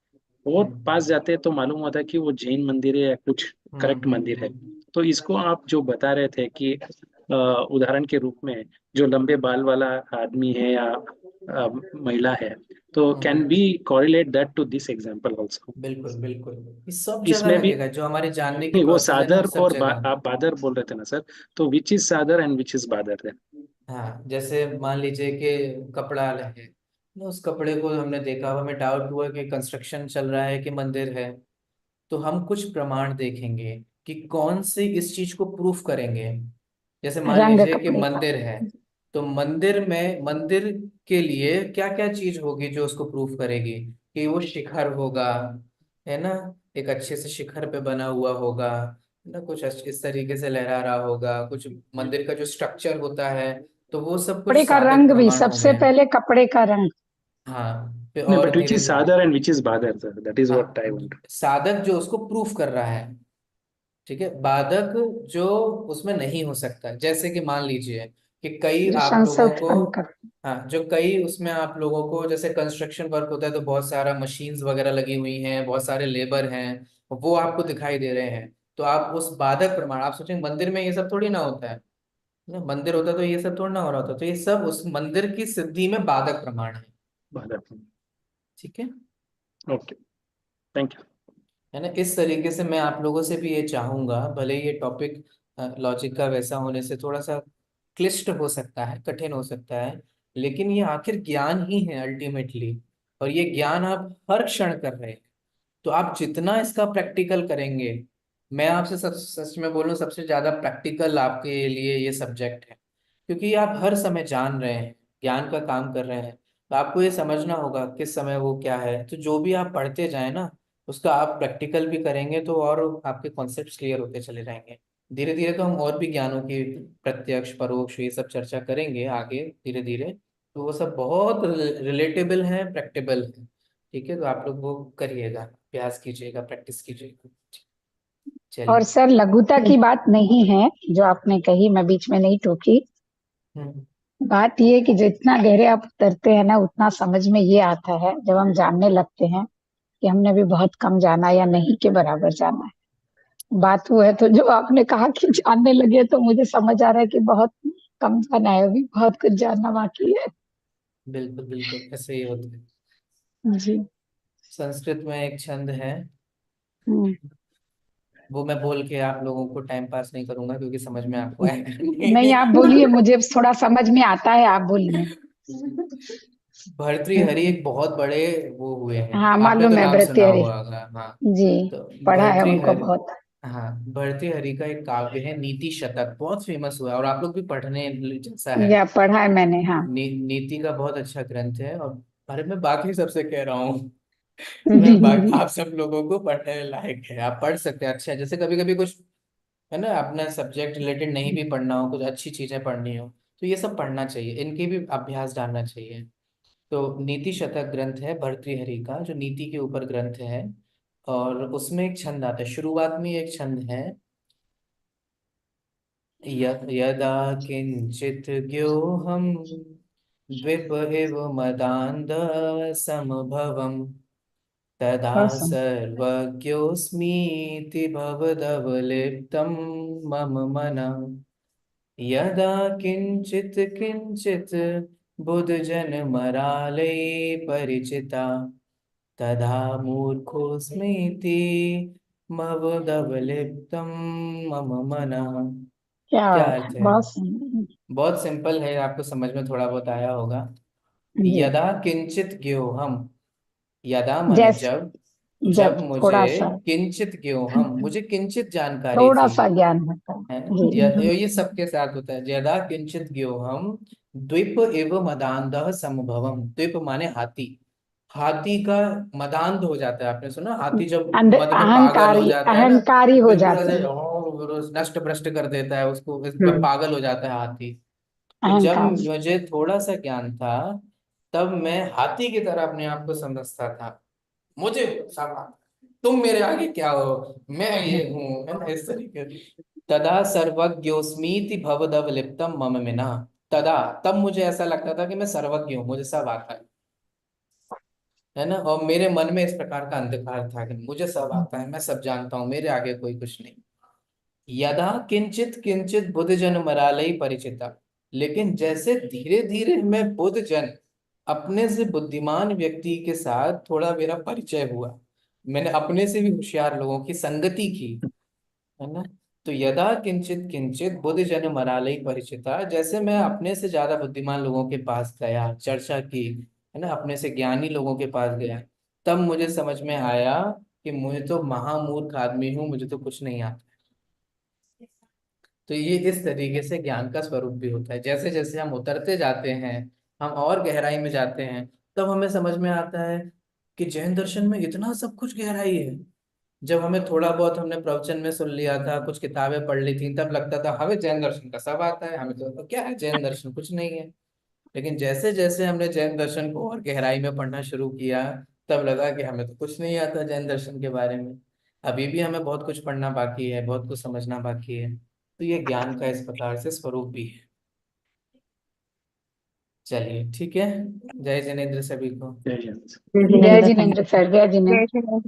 और पास हम्म जाते हैं तो मालूम होता है कि वो जैन मंदिर है या कुछ करेक्ट मंदिर है। हम्म। तो इसको आप जो बता रहे थे कि उदाहरण के रूप में जो लंबे बाल वाला आदमी है या महिला है, तो can be correlate that to this example also. बिल्कुल बिल्कुल, ये सब जगह इसमें भी लगेगा, जो हमारे जानने की नहीं, वो प्रोसेस है ना, वो सादर सब और जगह। आप बादर बोल रहे थे ना सर, तो विच इज सादर एंड विच इज बादर है? हाँ, जैसे मान लीजिए कि कपड़ा है ना, उस कपड़े को हमने देखा, हमें डाउट हुआ कि कंस्ट्रक्शन चल रहा है कि मंदिर है, तो हम कुछ प्रमाण देखेंगे कि कौन से इस चीज को प्रूफ करेंगे। जैसे मान रंग लीजिए कि कपड़े का। मंदिर है, तो मंदिर में, मंदिर के लिए क्या क्या चीज होगी जो उसको प्रूफ करेगी कि वो शिखर होगा, है ना, एक अच्छे से शिखर पे बना हुआ होगा, है ना, कुछ इस तरीके से लहरा रहा होगा, कुछ मंदिर का जो स्ट्रक्चर होता है, तो वो सब कुछ कपड़े का साधक रंग भी, प्रमाण हो सबसे गए। पहले कपड़े का रंग। हाँ, फिर नहीं, और बट विच धीरे इज धीरे, सादर एंड विच इज बादर sir, that is what I हाँ, वांट। साधक जो उसको प्रूफ कर रहा है। ठीक है, बाधक जो उसमें नहीं हो सकता, जैसे कि मान लीजिए कि कई जो आप संशय लोगों को, उत्पन्न कर। हाँ, जो कई उसमें आप लोगों को, जैसे कंस्ट्रक्शन वर्क होता है तो बहुत सारा मशीन्स वगैरह लगी हुई हैं, बहुत सारे लेबर हैं, वो आपको दिखाई दे रहे हैं, तो आप उस बाधक प्रमाण, आप सोचेंगे मंदिर में ये सब थोड़ी ना होता है ना, मंदिर होता तो ये सब थोड़ी ना हो रहा होता, तो ये सब उस मंदिर की सिद्धि में बाधक प्रमाण है। बादर। ठीक है, ओके, थैंक यू। है ना, इस तरीके से मैं आप लोगों से भी ये चाहूंगा, भले ये टॉपिक लॉजिक का वैसा होने से थोड़ा सा क्लिष्ट हो सकता है, कठिन हो सकता है, लेकिन ये आखिर ज्ञान ही है अल्टीमेटली, और ये ज्ञान आप हर क्षण कर रहे हैं। तो आप जितना इसका प्रैक्टिकल करेंगे, मैं आपसे सच में बोलूं, सबसे ज्यादा प्रैक्टिकल आपके लिए ये सब्जेक्ट है, क्योंकि आप हर समय जान रहे हैं, ज्ञान का काम कर रहे हैं, तो आपको ये समझना होगा किस समय वो क्या है, तो जो भी आप पढ़ते जाए ना, उसका आप प्रैक्टिकल भी करेंगे तो और आपके कॉन्सेप्ट्स क्लियर होते चले जाएंगे। धीरे धीरे तो हम और भी ज्ञानों की प्रत्यक्ष परोक्ष ये सब चर्चा करेंगे आगे धीरे धीरे, तो वो सब बहुत रिलेटेबल है, प्रैक्टिकल है। ठीक है, तो आप लोग वो करिएगा, अभ्यास कीजिएगा, प्रैक्टिस कीजिएगा। और चलिए। सर लघुता की बात नहीं है जो आपने कही, मैं बीच में नहीं टोकी। हम्म बात ये है कि जितना गहरे आप उतरते हैं ना, उतना समझ में ये आता है जब हम जानने लगते हैं कि हमने भी बहुत कम जाना या नहीं के बराबर जाना है। बात वो है, तो जो आपने कहा कि जानने लगे, तो मुझे समझ आ रहा है कि बहुत कम जाना है, अभी बहुत कुछ जानना बाकी है। बिल्कुल बिल्कुल, ऐसे ही होता है। जी। संस्कृत में एक छंद है, हम्म। वो मैं बोल के आप लोगों को टाइम पास नहीं करूंगा, क्योंकि समझ में आपको आएगा नहीं। नहीं, आप बोलिए, मुझे थोड़ा समझ में आता है, आप बोलिए। भर्तृहरि एक बहुत बड़े वो हुए हैं, हाँ, आपने तो मालूम है, नाम सुना भृत्यहरि। हुआ होगा, हाँ। जी। तो पढ़ा है उनको भर्तृहरि, बहुत। हाँ, भर्तृहरि का एक काव्य है नीति शतक, बहुत फेमस हुआ है, और आप लोग भी पढ़ने जैसा है। या पढ़ा है मैंने, हाँ। नीति का बहुत अच्छा ग्रंथ है, और अरे मैं बाकी सबसे कह रहा हूँ, मैं आप सब लोगों को पढ़ने लायक है, आप पढ़ सकते हैं। अच्छा है, जैसे कभी कभी कुछ, है ना, अपना सब्जेक्ट रिलेटेड नहीं भी पढ़ना हो, कुछ अच्छी चीजें पढ़नी हो, तो ये सब पढ़ना चाहिए, इनकी भी अभ्यास डालना चाहिए। तो नीति शतक ग्रंथ है भर्तृहरि का, जो नीति के ऊपर ग्रंथ है, और उसमें एक छंद आता है, शुरुआत में एक छंद है, यदा किंचित ज्ञोहम द्विप इव मदांध समभवम तदा और सुन सर्वज्ञोऽस्मीति भवदवलिप्तं मम मनः यदा किंचित किंचित बुधजनमराले परिचिता तदा मूर्खोऽस्मीति मवदवलिप्तं मम मनः। क्या क्या बात अर्थ है, है? बहुत सुंदर। बहुत सिंपल है, आपको समझ में थोड़ा बहुत आया होगा। जी, यदा किंचित ज्ञोहम, यदा माने जैसे जब, जब जब मुझे थोड़ा सा किंचित ज्ञोहम, मुझे किंचित जानकारी थोड़ा थी, सा ज्ञान होता है है। ना। जी, ये सबके साथ होता है। यदा किंचित ज्ञोहम द्वीप एव मदांधः समभवम। द्वीप माने हाथी, हाथी का मदांध हो जाता है। आपने सुना हाथी जब अंदर मद में पागल हो अहंकारी जाता है ना, अहंकारी हो बिल्कुल जाते ऐसे हैं। नष्ट भ्रष्ट कर देता है उसको, एकदम हम्म, पागल हो जाता है हाथी। तो जब अहंकार से। मुझे थोड़ा सा ज्ञान था, तब मैं हाथी की तरह अपने आप को समझता था। मुझे सब आता है, तुम मेरे आगे क्या हो, मैं ये हूँ, है ना, इस तरीके से। तदा सर्वज्ञोस्मीति भवदवलिप्तम मम मिना। तदा, तब मुझे ऐसा लगता था कि मैं सर्वज्ञ हूँ, मुझे सब आता है ना। और मेरे मन में इस प्रकार का अंधकार था कि मुझे सब आता है, मैं सब जानता हूँ, मेरे आगे कोई कुछ नहीं। यदा किंचित किंचित बुद्ध जन मरालय परिचिता, लेकिन जैसे धीरे धीरे मैं बुद्ध जन, अपने से बुद्धिमान व्यक्ति के साथ थोड़ा मेरा परिचय हुआ, मैंने अपने से भी होशियार लोगों की संगति की, है ना। तो यदा किंचित किंचित बुद्ध जन मरालय परिचिता, जैसे मैं अपने से ज्यादा बुद्धिमान लोगों के पास गया, चर्चा की, है ना, अपने से ज्ञानी लोगों के पास गया, तब मुझे समझ में आया कि मुझे तो महामूर्ख आदमी हूँ, मुझे तो कुछ नहीं आता। तो ये इस तरीके से ज्ञान का स्वरूप भी होता है। जैसे जैसे हम उतरते जाते हैं, हम और गहराई में जाते हैं, तब हमें समझ में आता है कि जैन दर्शन में इतना सब कुछ गहराई है। जब हमें थोड़ा बहुत हमने प्रवचन में सुन लिया था, कुछ किताबें पढ़ ली थी, तब लगता था हमें जैन दर्शन का सब आता है, हमें तो क्या है जैन दर्शन, कुछ नहीं है। लेकिन जैसे जैसे हमने जैन दर्शन को और गहराई में पढ़ना शुरू किया, तब लगा कि हमें तो कुछ नहीं आता जैन दर्शन के बारे में। अभी भी हमें बहुत कुछ पढ़ना बाकी है, बहुत कुछ समझना बाकी है। तो ये ज्ञान का इस प्रकार से स्वरूप भी है। चलिए ठीक है। जय जिनेन्द्र सभी को। जय हिंद। जय जिनेन्द्र सर, जय जिनेन्द्र। जय श्री राम।